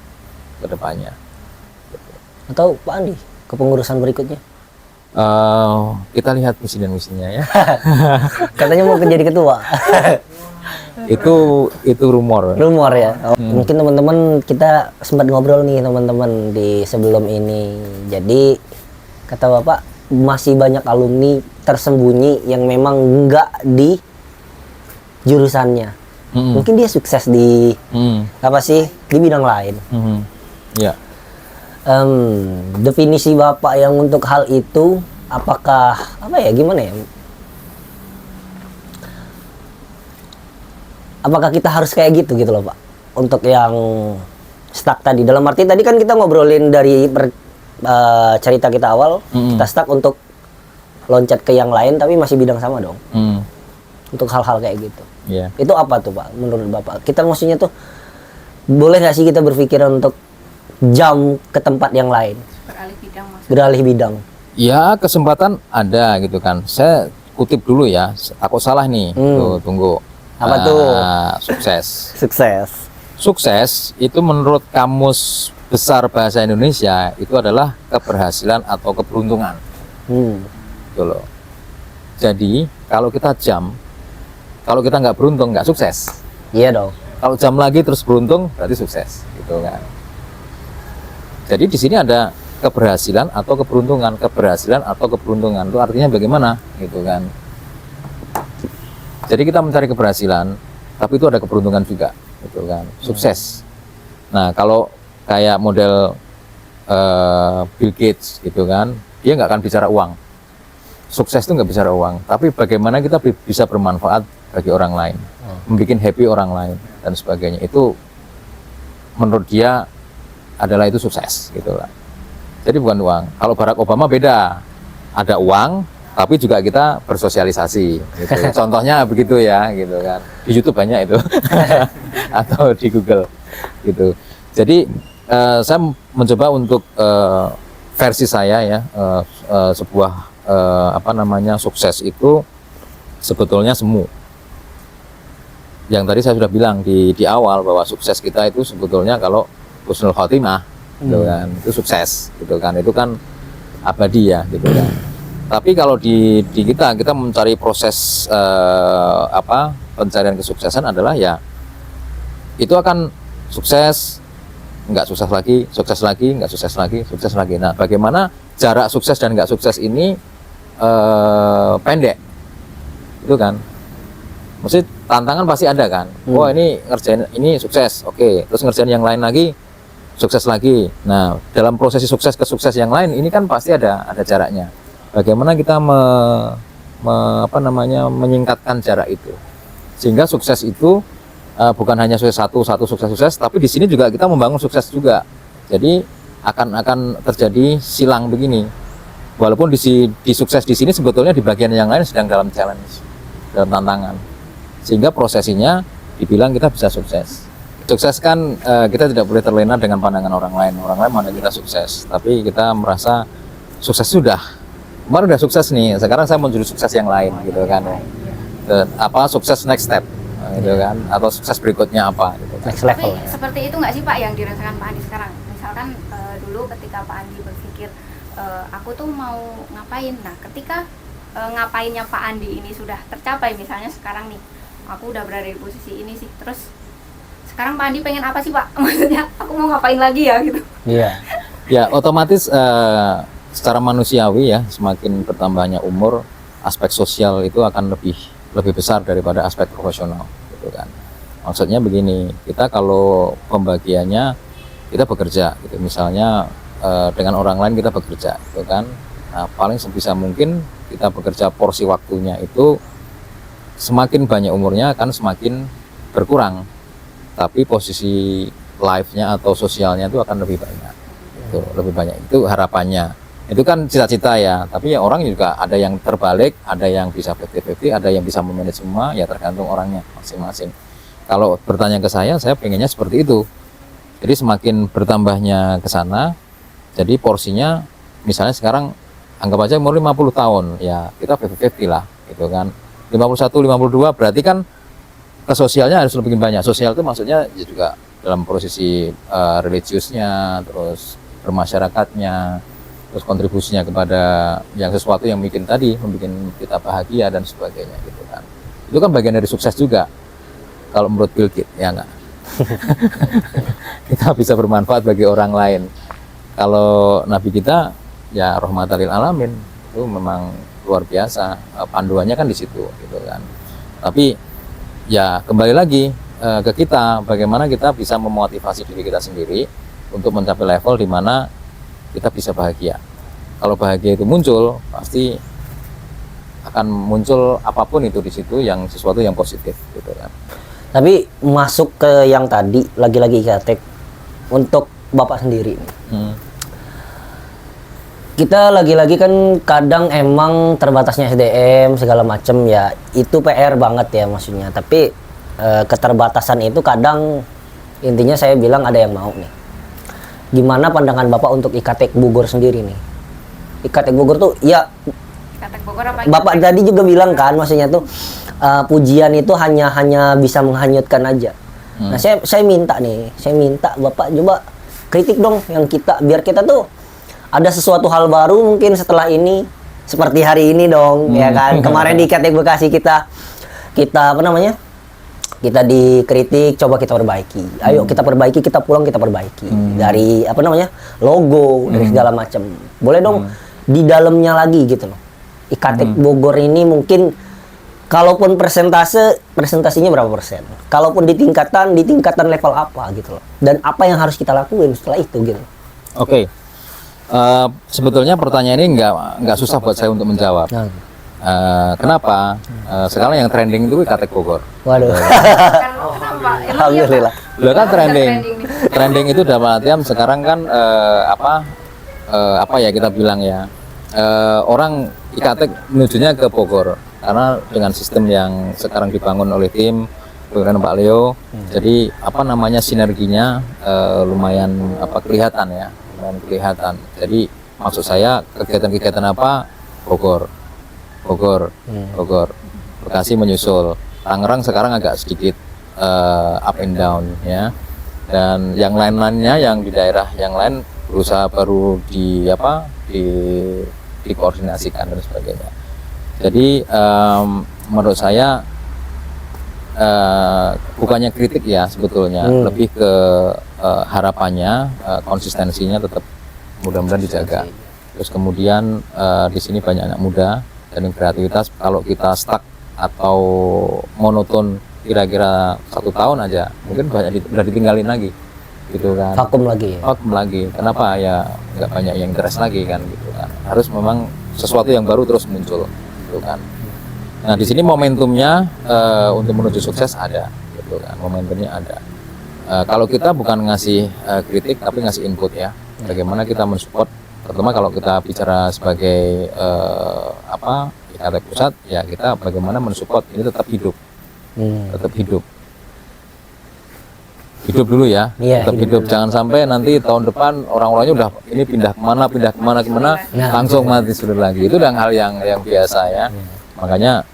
kedepannya. Atau Pak Andi kepengurusan berikutnya? Kita lihat misi dan misinya ya. Katanya mau jadi ketua. itu rumor ya. Mungkin teman-teman kita sempat ngobrol nih teman-teman di sebelum ini. Jadi kata Bapak masih banyak alumni tersembunyi yang memang enggak di jurusannya. Mungkin dia sukses di apa sih, di bidang lain. Ya. Definisi Bapak yang untuk hal itu apakah gimana ya? Apakah kita harus kayak gitu loh Pak? Untuk yang stuck tadi, dalam arti tadi kan kita ngobrolin dari cerita kita awal, kita stuck untuk loncat ke yang lain tapi masih bidang sama dong. Untuk hal-hal kayak gitu. Yeah. Itu apa tuh Pak menurut Bapak? Kita maksudnya tuh boleh nggak sih kita berpikiran untuk jump ke tempat yang lain? Beralih bidang. Ya kesempatan ada gitu kan. Saya kutip dulu ya. Aku salah nih. Tuh, tunggu. Apa tuh? Sukses itu menurut Kamus Besar Bahasa Indonesia itu adalah keberhasilan atau keberuntungan. Gitu loh. Jadi kalau kita kalau kita nggak beruntung nggak sukses. Iya dong. Kalau jam lagi terus beruntung berarti sukses, gitu kan. Jadi di sini ada keberhasilan atau keberuntungan, itu artinya bagaimana, gitu kan. Jadi kita mencari keberhasilan, tapi itu ada keberuntungan juga, gitu kan. Sukses. Nah kalau kayak model Bill Gates, gitu kan, dia nggak akan bicara uang. Sukses itu nggak bicara uang, tapi bagaimana kita bisa bermanfaat bagi orang lain, membuat happy orang lain dan sebagainya. Itu menurut dia adalah itu sukses, gitu lah. Jadi bukan uang. Kalau Barack Obama beda, ada uang, tapi juga kita bersosialisasi. Gitu. Contohnya begitu ya, gitu kan. Di YouTube banyak itu, atau di Google, gitu. Jadi saya mencoba untuk versi saya ya, sebuah sukses itu sebetulnya semu. Yang tadi saya sudah bilang di awal bahwa sukses kita itu sebetulnya kalau husnul khotimah, gitu kan, itu sukses, gitu kan, itu kan abadi ya, gitu kan. Tapi kalau di kita mencari proses pencarian kesuksesan adalah ya itu akan sukses, nggak sukses lagi, nggak sukses lagi. Nah, bagaimana jarak sukses dan nggak sukses ini pendek, itu kan. Mesti tantangan pasti ada kan. Oh ini ngerjain ini sukses, oke. Terus ngerjain yang lain lagi, sukses lagi. Nah dalam prosesi sukses ke sukses yang lain ini kan pasti ada jaraknya. Bagaimana kita menyingkatkan jarak itu, sehingga sukses itu bukan hanya sukses satu sukses, tapi di sini juga kita membangun sukses juga. Jadi akan terjadi silang begini. Walaupun di sukses di sini sebetulnya di bagian yang lain sedang dalam challenge, dalam tantangan. Sehingga prosesinya dibilang kita bisa sukses. Sukses kan kita tidak boleh terlena dengan pandangan orang lain. Orang lain mana kita sukses, tapi kita merasa sukses sudah. Kemarin udah sukses nih, sekarang saya menuju sukses yang lain, gitu kan. Sukses next step, gitu kan. Atau sukses berikutnya apa? Gitu. Next level. Tapi seperti itu nggak sih Pak yang dirasakan Pak Andi sekarang? Misalkan dulu ketika Pak Andi berpikir aku tuh mau ngapain. Nah, ketika ngapainnya Pak Andi ini sudah tercapai, misalnya sekarang nih aku udah berada di posisi ini sih, terus sekarang Pak Andi pengen apa sih Pak? Maksudnya aku mau ngapain lagi ya gitu. Iya. Ya otomatis secara manusiawi ya, semakin bertambahnya umur, aspek sosial itu akan lebih besar daripada aspek profesional, gitu kan. Maksudnya begini, kita kalau pembagiannya kita bekerja gitu, misalnya dengan orang lain kita bekerja, gitu kan. Nah, paling sebisa mungkin kita bekerja porsi waktunya itu semakin banyak umurnya akan semakin berkurang, tapi posisi life-nya atau sosialnya itu akan lebih banyak. Itu lebih banyak, itu harapannya. Itu kan cita-cita ya, tapi ya orang juga ada yang terbalik, ada yang bisa 50-50, ada yang bisa memanage semua, ya tergantung orangnya masing-masing. Kalau bertanya ke saya pengennya seperti itu. Jadi semakin bertambahnya ke sana, jadi porsinya misalnya sekarang anggap aja umur 50 tahun, ya kita 50-50 lah gitu kan. 51, 52 berarti kan ke sosialnya harus lebih banyak. Sosial itu maksudnya ya juga dalam posisi religiusnya, terus bermasyarakatnya, terus kontribusinya kepada yang sesuatu yang bikin tadi, membuat kita bahagia dan sebagainya gitu kan. Itu kan bagian dari sukses juga kalau menurut Bill Gates, ya enggak? Kita bisa bermanfaat bagi orang lain. Kalau Nabi kita ya rahmatan lil alamin, itu memang luar biasa, panduannya kan di situ gitu kan. Tapi ya kembali lagi ke kita, bagaimana kita bisa memotivasi diri kita sendiri untuk mencapai level di mana kita bisa bahagia. Kalau bahagia itu muncul, pasti akan muncul apapun itu di situ yang sesuatu yang positif gitu kan. Tapi masuk ke yang tadi lagi-lagi Ikatek untuk Bapak sendiri. Kita lagi-lagi kan kadang emang terbatasnya SDM segala macem ya, itu PR banget ya maksudnya. Tapi keterbatasan itu kadang intinya saya bilang ada yang mau nih. Gimana pandangan Bapak untuk Ikatek Bogor sendiri nih? Ikatek Bogor tuh ya Ikatek Bogor apa? Bapak tadi juga bilang kan, maksudnya tuh pujian itu hanya bisa menghanyutkan aja. Nah, saya minta Bapak coba kritik dong yang kita, biar kita tuh ada sesuatu hal baru mungkin setelah ini, seperti hari ini dong, ya kan. Kemarin di Ikatek Bekasi kita apa namanya? Kita dikritik, coba kita perbaiki. Ayo kita perbaiki, kita pulang kita perbaiki. Dari apa namanya? Logo, dari segala macam. Boleh dong di dalamnya lagi gitu loh. Ikatek Bogor ini mungkin kalaupun presentasinya berapa persen? Kalaupun ditingkatan level apa gitu loh. Dan apa yang harus kita lakuin setelah itu gitu. Oke. Sebetulnya pertanyaan ini nggak susah buat saya untuk menjawab. Kenapa? Sekarang yang trending itu Ikatek Bogor. Waduh. Kenapa? Alhamdulillah. Lo kan trending itu dalam artian sekarang kan apa ya kita bilang ya, orang Ikatek menujunya ke Bogor karena dengan sistem yang sekarang dibangun oleh tim dengan Pak Leo, jadi apa namanya sinerginya lumayan kelihatan ya, lumayan kelihatan. Jadi maksud saya kegiatan-kegiatan apa Bogor, Bekasi menyusul, Tangerang sekarang agak sedikit up and down ya, dan yang lain-lainnya yang di daerah yang lain berusaha baru dikoordinasikan dan sebagainya. Jadi menurut saya bukannya kritik ya sebetulnya, lebih ke harapannya konsistensinya tetap mudah-mudahan dijaga. Terus kemudian di sini banyak anak muda dan kreativitas. Kalau kita stuck atau monoton kira-kira 1 tahun aja, mungkin udah ditinggalin lagi gitu kan. Vakum lagi. Kenapa ya nggak banyak yang interest lagi kan gitu kan. Harus memang sesuatu yang baru terus muncul gitu kan. Nah di sini momentumnya untuk menuju sukses ada gitu kan, momentumnya ada. Kalau kita bukan ngasih kritik tapi ngasih input ya, bagaimana kita mensupport, terutama kalau kita bicara sebagai Ikatek Pusat ya, kita bagaimana mensupport ini tetap hidup, hidup dulu ya, tetap hidup. Jangan sampai nanti tahun depan orang-orangnya udah ini pindah kemana langsung mati sudah lagi. Itu udah hal yang biasa ya. Makanya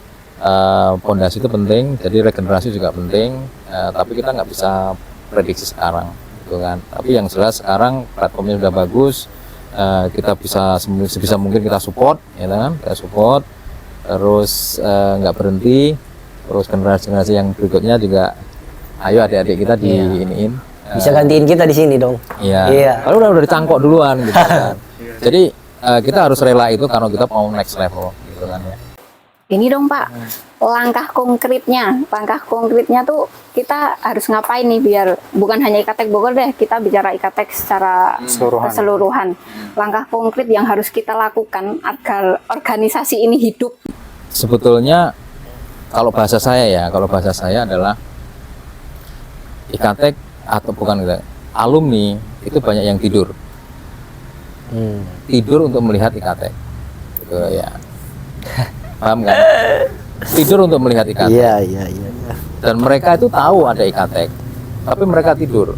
pondasi itu penting, jadi regenerasi juga penting. Tapi kita nggak bisa prediksi sekarang, gitu kan. Tapi yang jelas sekarang platformnya sudah bagus. Kita bisa sebisa mungkin kita support, ya kan? Kita support, terus nggak berhenti. Terus generasi yang berikutnya juga, ayo adik-adik kita diiniin. Bisa gantiin kita di sini dong. Iya. Kalau udah dicangkok duluan gitu kan. Jadi kita harus rela itu karena kita mau next level, gitu kan ya. Ini dong Pak, langkah konkretnya tuh kita harus ngapain nih biar bukan hanya Ikatek Bogor deh, kita bicara Ikatek secara keseluruhan. Langkah konkret yang harus kita lakukan agar organisasi ini hidup. Sebetulnya kalau bahasa saya adalah Ikatek atau bukan Ikatek, alumni itu banyak yang tidur. tidur untuk melihat IKTek gitu ya. Paham kan? Tidur untuk melihat IKTek. Iya. Dan mereka itu tahu ada IKTek, tapi mereka tidur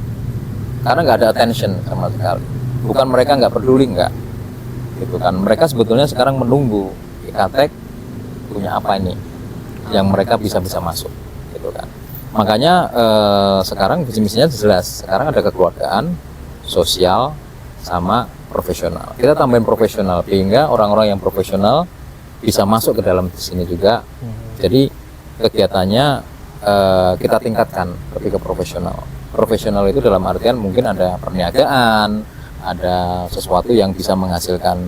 karena nggak ada attention sama sekali. Bukan mereka nggak peduli, nggak gitu kan. Mereka sebetulnya sekarang menunggu IKTek punya apa ini yang mereka bisa masuk gitu kan. Makanya sekarang visi misinya jelas. Sekarang ada kekeluargaan, sosial, sama profesional. Kita tambahin profesional sehingga orang-orang yang profesional bisa masuk ke dalam di sini juga. Jadi kegiatannya kita tingkatkan lebih ke profesional. Profesional itu dalam artian mungkin ada perniagaan, ada sesuatu yang bisa menghasilkan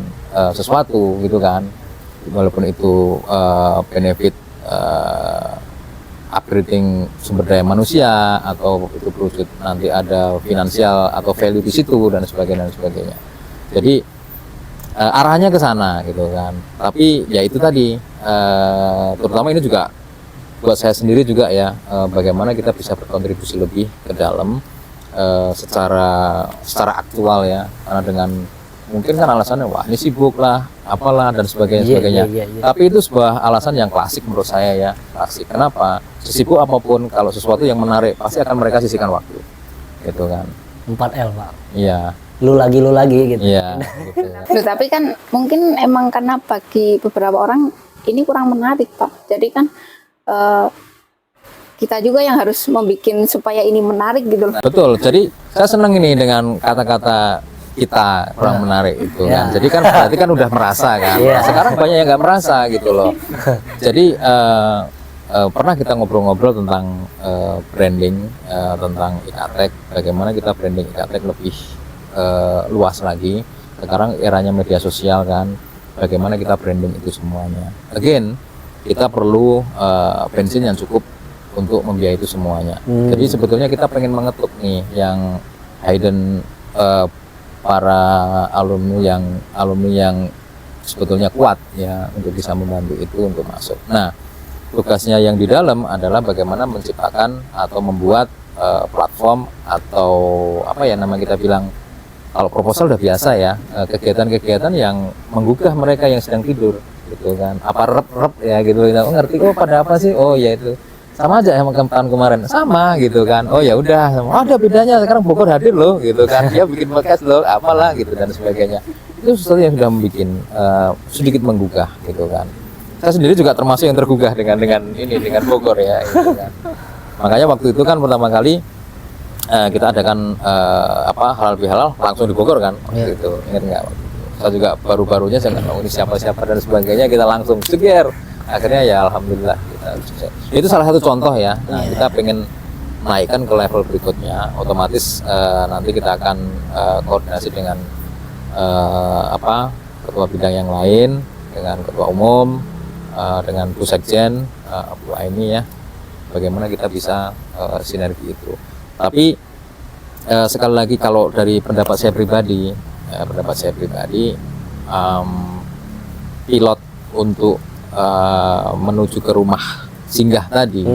sesuatu gitu kan. Walaupun itu benefit upgrading sumber daya manusia atau itu berwujud nanti ada finansial atau value di situ dan sebagainya. Jadi arahnya ke sana gitu kan. Tapi ya itu tadi terutama ini juga buat saya sendiri juga ya, bagaimana kita bisa berkontribusi lebih ke dalam secara aktual ya, karena dengan mungkin kan alasannya wah ini sibuk lah apalah dan sebagainya. Iya. Tapi itu sebuah alasan yang klasik menurut saya ya, klasik. Kenapa? Sesibuk apapun kalau sesuatu yang menarik pasti akan mereka sisihkan waktu gitu kan. 4L Pak, Iya. lu lagi gitu. Iya gitu. Loh, tapi kan mungkin emang karena bagi beberapa orang ini kurang menarik Pak. Jadi kan kita juga yang harus membuat supaya ini menarik gitu loh. Betul. Jadi saya senang ini dengan kata-kata kita kurang menarik itu kan. Jadi kan berarti kan udah merasa kan. Nah, sekarang banyak yang nggak merasa gitu loh. Jadi pernah kita ngobrol-ngobrol tentang branding, tentang IKTek, bagaimana kita branding IKTek lebih luas lagi. Sekarang eranya media sosial kan, bagaimana kita branding itu semuanya. Again, kita perlu bensin yang cukup untuk membiayai itu semuanya. Jadi sebetulnya kita pengen mengetuk nih yang hidden para alumni yang sebetulnya kuat ya untuk bisa membantu itu untuk masuk. Nah, tugasnya yang di dalam adalah bagaimana menciptakan atau membuat platform atau apa ya nama kita bilang, kalau proposal udah biasa ya, kegiatan-kegiatan yang menggugah mereka yang sedang tidur gitu kan, apa rep ya gitu, oh ngerti oh pada apa sih, oh ya itu sama aja sama tahun kemarin sama gitu kan, oh ya udah ada bedanya sekarang Bogor hadir loh gitu kan, dia bikin podcast loh apalah gitu dan sebagainya. Itu sesuatu yang sudah membuat sedikit menggugah gitu kan. Saya sendiri juga termasuk yang tergugah dengan Bogor ya gitu kan. Makanya waktu itu kan pertama kali kita adakan halal bihalal langsung di Bogor kan waktu itu, ingat nggak? Saya juga baru-barunya saya nggak tahu ini siapa dan sebagainya, kita langsung seger. Akhirnya ya alhamdulillah kita sukses. Itu salah satu contoh ya. Nah, kita pengen naikkan ke level berikutnya. Otomatis nanti kita akan koordinasi dengan ketua bidang yang lain, dengan ketua umum, dengan Bu Sekjen, Bu Aini ya. Bagaimana kita bisa sinergi itu. Tapi sekali lagi kalau dari pendapat saya pribadi, pilot untuk menuju ke rumah singgah tadi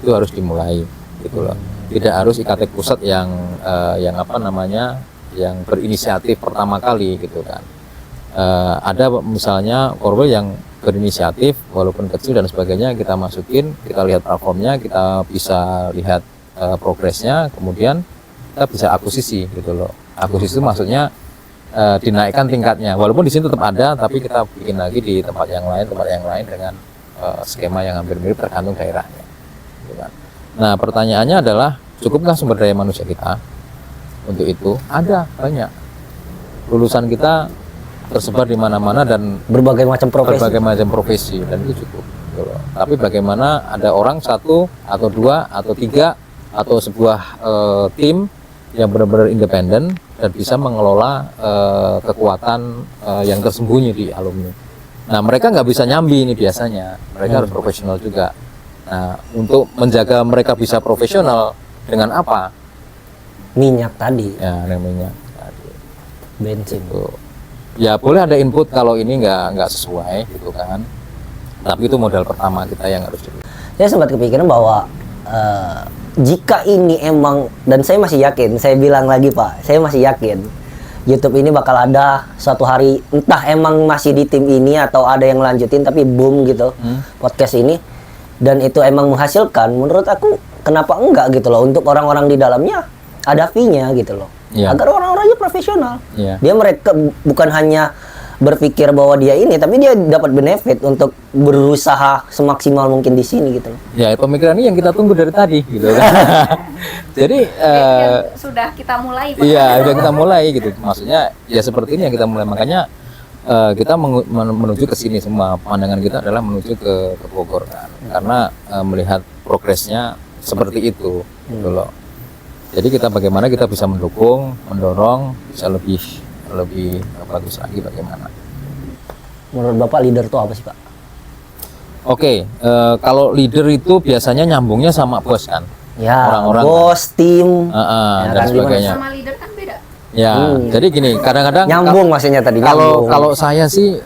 itu harus dimulai gitu loh. Tidak harus IKTek pusat yang berinisiatif pertama kali gitu kan. Ada misalnya korwil yang berinisiatif walaupun kecil dan sebagainya, kita masukin, kita lihat platformnya, kita bisa lihat progresnya, kemudian kita bisa akuisisi gitu loh. Akuisisi itu maksudnya dinaikkan tingkatnya, walaupun di sini tetap ada, tapi kita bikin lagi di tempat yang lain dengan skema yang hampir mirip tergantung daerahnya. Gitu kan. Nah pertanyaannya adalah cukupkah sumber daya manusia kita untuk itu? Ada banyak lulusan kita tersebar di mana-mana dan berbagai macam profesi dan itu cukup. Gitu loh. Tapi bagaimana ada orang satu atau dua atau tiga atau sebuah tim yang benar-benar independen dan bisa mengelola kekuatan yang tersembunyi di alumni. Nah mereka nggak bisa nyambi ini biasanya, mereka harus profesional juga. Nah untuk menjaga mereka bisa profesional dengan apa? Minyak tadi. Ya dengan minyak tadi. Bensin. Gitu. Ya boleh ada input kalau ini nggak sesuai gitu kan. Tapi itu modal pertama kita yang harus dulu. Saya sempat kepikiran bahwa jika ini emang, dan saya masih yakin, saya bilang lagi Pak, saya masih yakin YouTube ini bakal ada suatu hari, entah emang masih di tim ini atau ada yang lanjutin tapi boom gitu podcast ini, dan itu emang menghasilkan, menurut aku kenapa enggak gitu loh, untuk orang-orang di dalamnya ada fee-nya gitu loh. Iya. Agar orang-orangnya profesional. Iya. Dia mereka bukan hanya berpikir bahwa dia ini, tapi dia dapat benefit untuk berusaha semaksimal mungkin di sini gitu loh. Ya, pemikiran ini yang kita tunggu dari tadi gitu kan. Jadi Yang sudah kita mulai Pak. iya, udah kita mulai gitu. Maksudnya ya seperti ini yang kita mulai, makanya kita menuju ke sini semua. Pandangan kita adalah menuju ke Bogor kan. Karena melihat progresnya seperti itu gitu loh. Jadi kita bagaimana kita bisa mendukung, mendorong bisa lebih bagus lagi bagaimana. Menurut Bapak leader itu apa sih, Pak? Oke, kalau leader itu biasanya nyambungnya sama bos kan. Ya, Orang-orang bos, tim, dan kan, sebagainya. Sama leader kan beda. Ya, jadi gini, kadang-kadang nyambung maksudnya tadi. kalau saya sih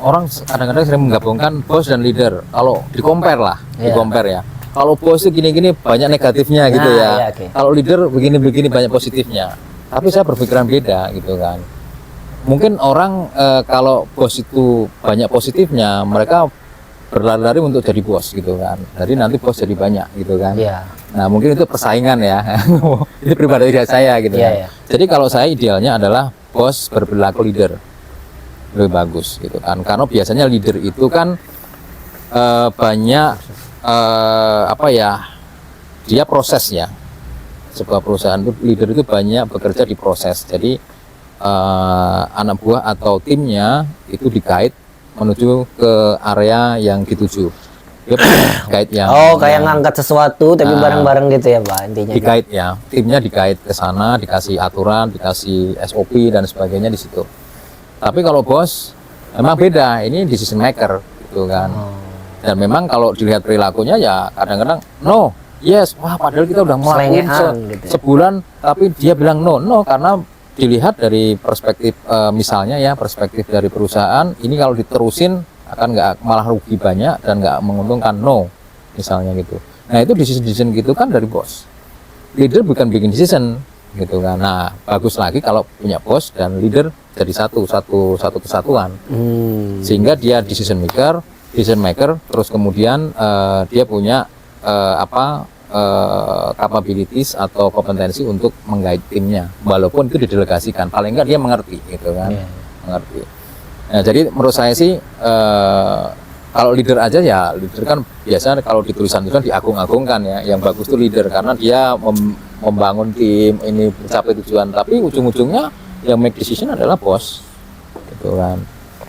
orang kadang-kadang sering menggabungkan bos dan leader. Kalau di-compare lah, Iya. di-compare ya. Kalau bos itu gini-gini banyak negatifnya gitu Nah, ya. iya, oke. Kalau leader begini-begini banyak positifnya. Tapi saya berpikiran beda gitu kan. Mungkin orang kalau bos itu banyak positifnya, mereka berlari-lari untuk jadi bos gitu kan. Jadi nanti bos jadi banyak gitu kan. Iya. Nah mungkin itu persaingan ya. Itu pribadi saya gitu Iya, kan. iya. Jadi kalau saya idealnya adalah bos berperilaku leader, lebih bagus gitu kan. Karena biasanya leader itu kan banyak apa ya, dia prosesnya. Sebuah perusahaan itu leader itu banyak bekerja di proses. Jadi anak buah atau timnya itu di-guide menuju ke area yang dituju. Dia guide yang Kayak ngangkat sesuatu tapi bareng-bareng gitu ya, Pak, intinya. di-guide ya. Timnya di-guide ke sana, dikasih aturan, dikasih SOP dan sebagainya di situ. Tapi kalau bos memang beda, ini decision maker gitu kan. Dan memang kalau dilihat perilakunya ya kadang-kadang no, yes, wah padahal kita udah melakukan Selengean gitu ya. sebulan tapi dia bilang no karena dilihat dari perspektif misalnya ya, perspektif dari perusahaan ini kalau diterusin akan nggak, malah rugi banyak dan nggak menguntungkan, no misalnya gitu. Nah itu decision gitu kan dari bos. Leader bukan bikin decision gitu kan. Nah bagus lagi kalau punya bos dan leader jadi satu kesatuan, sehingga dia decision maker terus kemudian dia punya capabilities atau kompetensi untuk menggait timnya, walaupun itu didelegasikan, paling enggak dia mengerti gitu kan. Mengerti. Nah, jadi menurut saya sih kalau leader aja ya, leader kan biasa kalau di tulisan-tulisan diagung-agungkan ya, yang bagus itu leader karena dia membangun tim ini mencapai tujuan, tapi ujung-ujungnya yang make decision adalah bos gitu kan.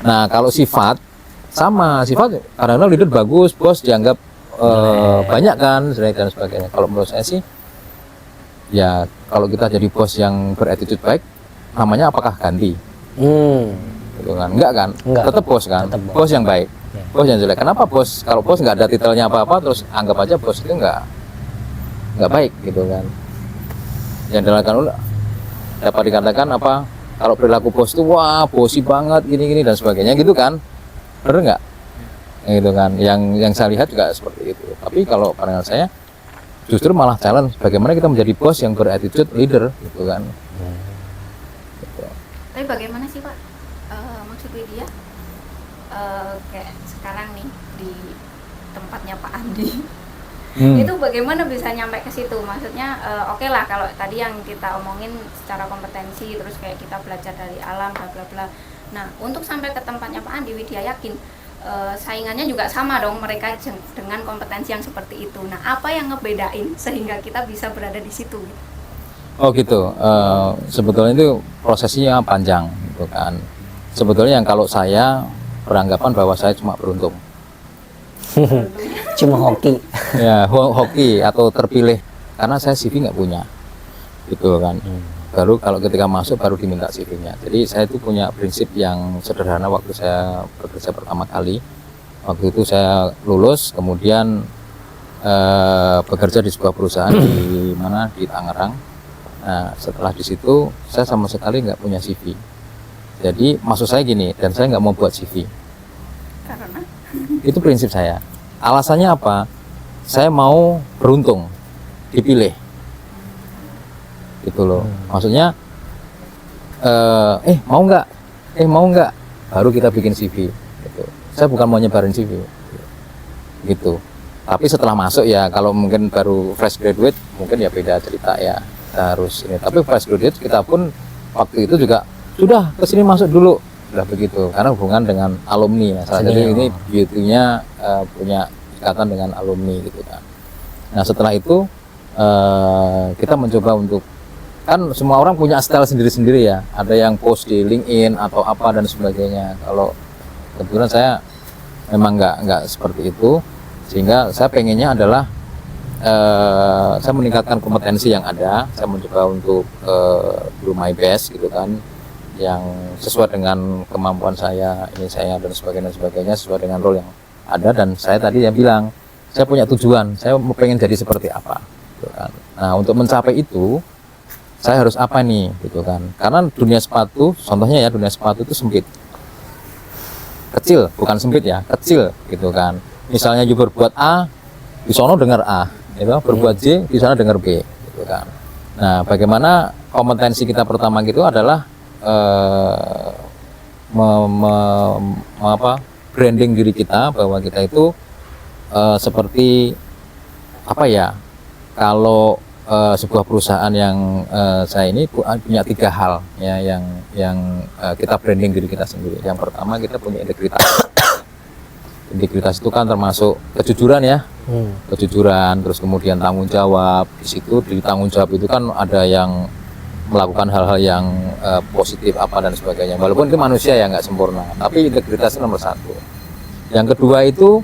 Nah kalau sifat kadang-kadang leader bagus, bos dianggap banyak kan dan sebagainya. Kalau menurut saya sih ya, kalau kita jadi bos yang berattitude baik, namanya apakah ganti? Gitu kan? Enggak kan? Tetap bos kan? Tetap bos yang baik. Bos yang jelek. Kenapa bos? Kalau bos nggak ada titelnya apa-apa terus anggap aja bos itu nggak baik gitu kan? Yang dapat dikatakan apa? Kalau perilaku bos itu wah bosi banget gini-gini dan sebagainya gitu kan? Bener nggak? Gitu kan, yang saya lihat juga seperti itu. Tapi kalau pandangan saya justru malah challenge bagaimana kita menjadi bos yang berattitude leader gitu kan. Gitu. Tapi bagaimana sih Pak, maksud Widya kayak sekarang nih di tempatnya Pak Andi itu bagaimana bisa nyampe ke situ? Maksudnya oke lah kalau tadi yang kita omongin secara kompetensi, terus kayak kita belajar dari alam bla bla bla. Nah untuk sampai ke tempatnya Pak Andi, Widya yakin saingannya juga sama dong, mereka dengan kompetensi yang seperti itu. Nah, apa yang ngebedain sehingga kita bisa berada di situ? Oh gitu. Sebetulnya itu prosesnya panjang gitu kan. Sebetulnya yang kalau saya beranggapan bahwa saya cuma beruntung. Cuma hoki. Ya hoki atau terpilih karena saya CV nggak punya, gitu kan. Baru kalau ketika masuk baru diminta CV-nya. Jadi saya itu punya prinsip yang sederhana waktu saya bekerja pertama kali. Waktu itu saya lulus, kemudian bekerja di sebuah perusahaan di mana di Tangerang. Nah setelah di situ saya sama sekali nggak punya CV. Jadi maksud saya gini, dan saya nggak mau buat CV. Karena Itu prinsip saya. Alasannya apa? Saya mau beruntung dipilih. Gitu loh. Maksudnya mau nggak, baru kita bikin CV gitu. Saya bukan mau nyebarin CV gitu. Tapi setelah masuk ya, kalau mungkin baru fresh graduate mungkin ya beda cerita ya, kita harus ini. Tapi fresh graduate kita pun waktu itu juga sudah kesini masuk dulu, udah begitu, karena hubungan dengan alumni ya. Salah satu ini beauty-nya punya ikatan dengan alumni gitu kan. Nah setelah itu kita mencoba untuk, kan semua orang punya style sendiri-sendiri ya, ada yang post di LinkedIn atau apa dan sebagainya. Kalau kebetulan saya memang nggak seperti itu, sehingga saya pengennya adalah saya meningkatkan kompetensi yang ada. Saya mencoba untuk do my best gitu kan, yang sesuai dengan kemampuan saya, ini saya dan sebagainya sesuai dengan role yang ada. Dan saya tadi yang bilang, saya punya tujuan, saya mau pengen jadi seperti apa gitu kan. Nah untuk mencapai itu saya harus apa nih gitu kan, karena dunia sepatu, contohnya ya, dunia sepatu itu sempit, kecil, bukan sempit ya, kecil gitu kan. Misalnya you berbuat A, di sono dengar A, gitu. Berbuat J, di sana dengar B, gitu kan. Nah, bagaimana kompetensi kita pertama gitu adalah branding diri kita, bahwa kita itu seperti apa ya? Kalau sebuah perusahaan yang saya ini punya 3 hal ya, yang kita branding diri kita sendiri. Yang pertama, kita punya integritas. Integritas itu kan termasuk kejujuran ya, kejujuran, terus kemudian tanggung jawab. Di situ, di tanggung jawab itu kan ada yang melakukan hal-hal yang positif apa dan sebagainya, walaupun itu manusia ya, nggak sempurna, tapi integritas itu nomor 1. Yang kedua itu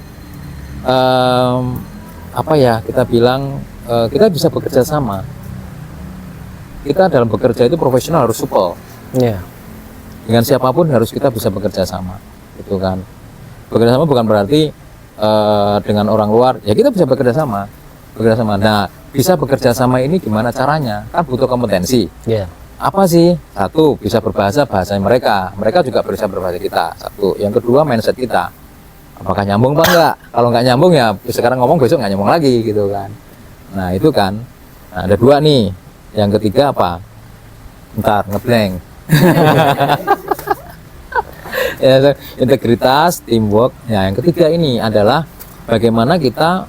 apa ya, kita bilang kita bisa bekerja sama. Kita dalam bekerja itu profesional, harus supel. Dengan siapapun harus kita bisa bekerja sama, gitu kan. Bekerja sama bukan berarti dengan orang luar ya kita bisa bekerja sama. Nah, bisa bekerja sama ini gimana caranya? Kan butuh kompetensi. Apa sih? 1, bisa berbahasa mereka juga bisa berbahasa kita. 1. Yang kedua, mindset kita. Apakah nyambung apa enggak? Kalau nggak nyambung ya sekarang ngomong, besok nggak nyambung lagi gitu kan. Nah itu kan. Nah, ada 2 nih. Yang ketiga apa? Ntar ngeblank. Ya, integritas, teamwork. Ya, yang ketiga ini adalah bagaimana kita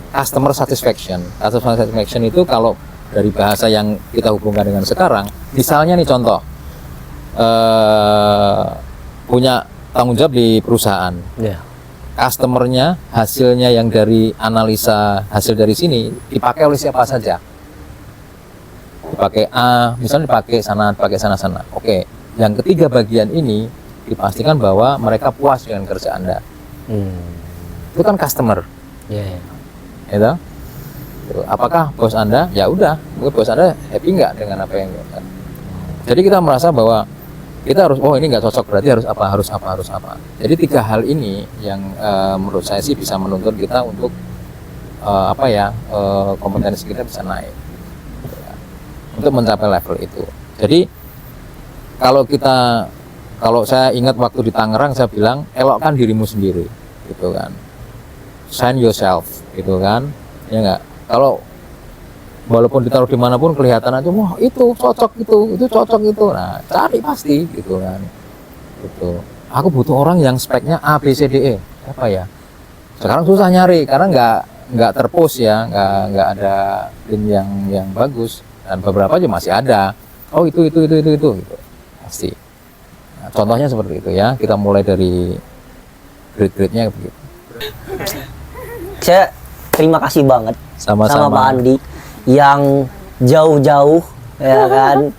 customer satisfaction. Customer satisfaction itu kalau dari bahasa yang kita hubungkan dengan sekarang, misalnya nih contoh, punya tanggung jawab di perusahaan. Customernya, hasilnya yang dari analisa hasil dari sini dipakai oleh siapa saja. Dipakai A, misalnya dipakai sana. Oke. Yang ketiga bagian ini dipastikan bahwa mereka puas dengan kerja Anda. Itu kan customer. Gitu. Apakah bos Anda? Ya udah, mungkin bos Anda happy nggak dengan apa yang dilakukan. Jadi kita merasa bahwa kita harus, ini nggak cocok, berarti harus apa. Jadi 3 hal ini yang menurut saya sih bisa menuntut kita untuk kompetensi kita bisa naik untuk mencapai level itu. Jadi kalau saya ingat waktu di Tangerang, saya bilang elokkan dirimu sendiri, gitu kan. Shine yourself, gitu kan. Ya nggak. Kalau walaupun ditaruh dimanapun kelihatan aja, wah itu cocok itu cocok itu. Nah, cari pasti, gitu kan. Gitu. Aku butuh orang yang speknya A, B, C, D, E. Apa ya? Sekarang susah nyari karena nggak terpost ya, nggak ada link yang bagus. Dan beberapa aja masih ada. Oh itu gitu. Pasti. Nah, contohnya seperti itu ya. Kita mulai dari grade-grade-nya begitu. Saya terima kasih banget sama Pak Andi yang jauh-jauh ya kan,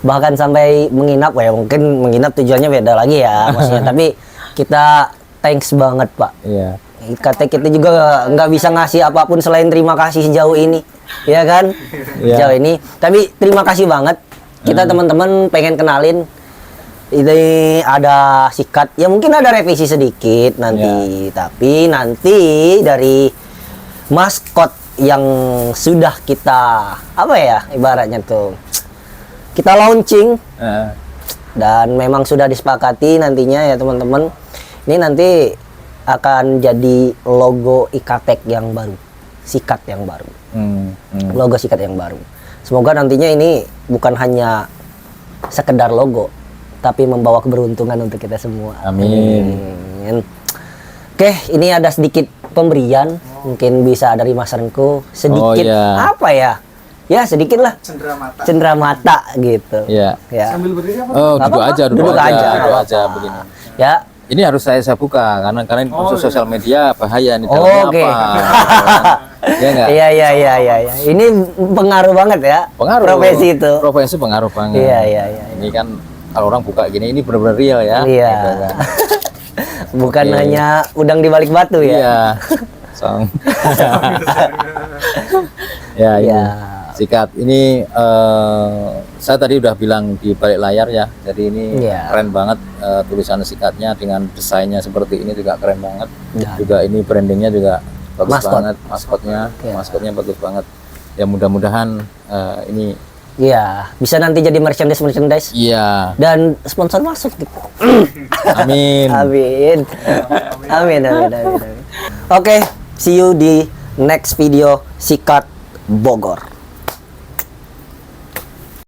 bahkan sampai menginap ya, mungkin menginap tujuannya beda lagi ya maksudnya, tapi kita thanks banget Pak. Kata kita juga nggak bisa ngasih apapun selain terima kasih sejauh ini ya kan, sejauh ini. Tapi terima kasih banget. Kita teman-teman pengen kenalin, ini ada sikat, ya mungkin ada revisi sedikit nanti, tapi nanti dari maskot yang sudah kita ibaratnya tuh kita launching dan memang sudah disepakati nantinya ya teman-teman, ini nanti akan jadi logo Ikatek yang baru, sikat yang baru, logo sikat yang baru. Semoga nantinya ini bukan hanya sekedar logo, tapi membawa keberuntungan untuk kita semua. Amin. Amin. Oke, ini ada sedikit pemberian, mungkin bisa dari Mas Rengko, sedikit iya. apa ya? Ya sedikit lah. Cendera mata gitu. Ya. Ya. Oh, Nggak duduk apa-apa, aja, duduk aja. duduk aja begini. Ya. Ini harus saya buka karena ini masuk sosial media bahaya nih Oh, dalamnya oke. apa. Ya enggak? Iya. Ini pengaruh banget ya. Pengaruh. Profesi itu. Profesi pengaruh banget. Iya. Ini kan kalau orang buka gini ini benar-benar real ya. Iya. Gitu kan. Bukan Oke. hanya udang di balik batu ya. Iya. Song. Ya, ini. Iya. Sikat ini saya tadi udah bilang di balik layar ya. Jadi ini Iya. keren banget tulisan sikatnya dengan desainnya seperti ini juga keren banget. Ya. Juga ini brandingnya juga bagus Maskot. banget. Maskotnya, Iya. maskotnya bagus banget. Ya mudah-mudahan ini Iya, bisa nanti jadi merchandise. iya. Dan sponsor masuk gitu. Amin. Amin. Oke, see you di next video Sikat Bogor.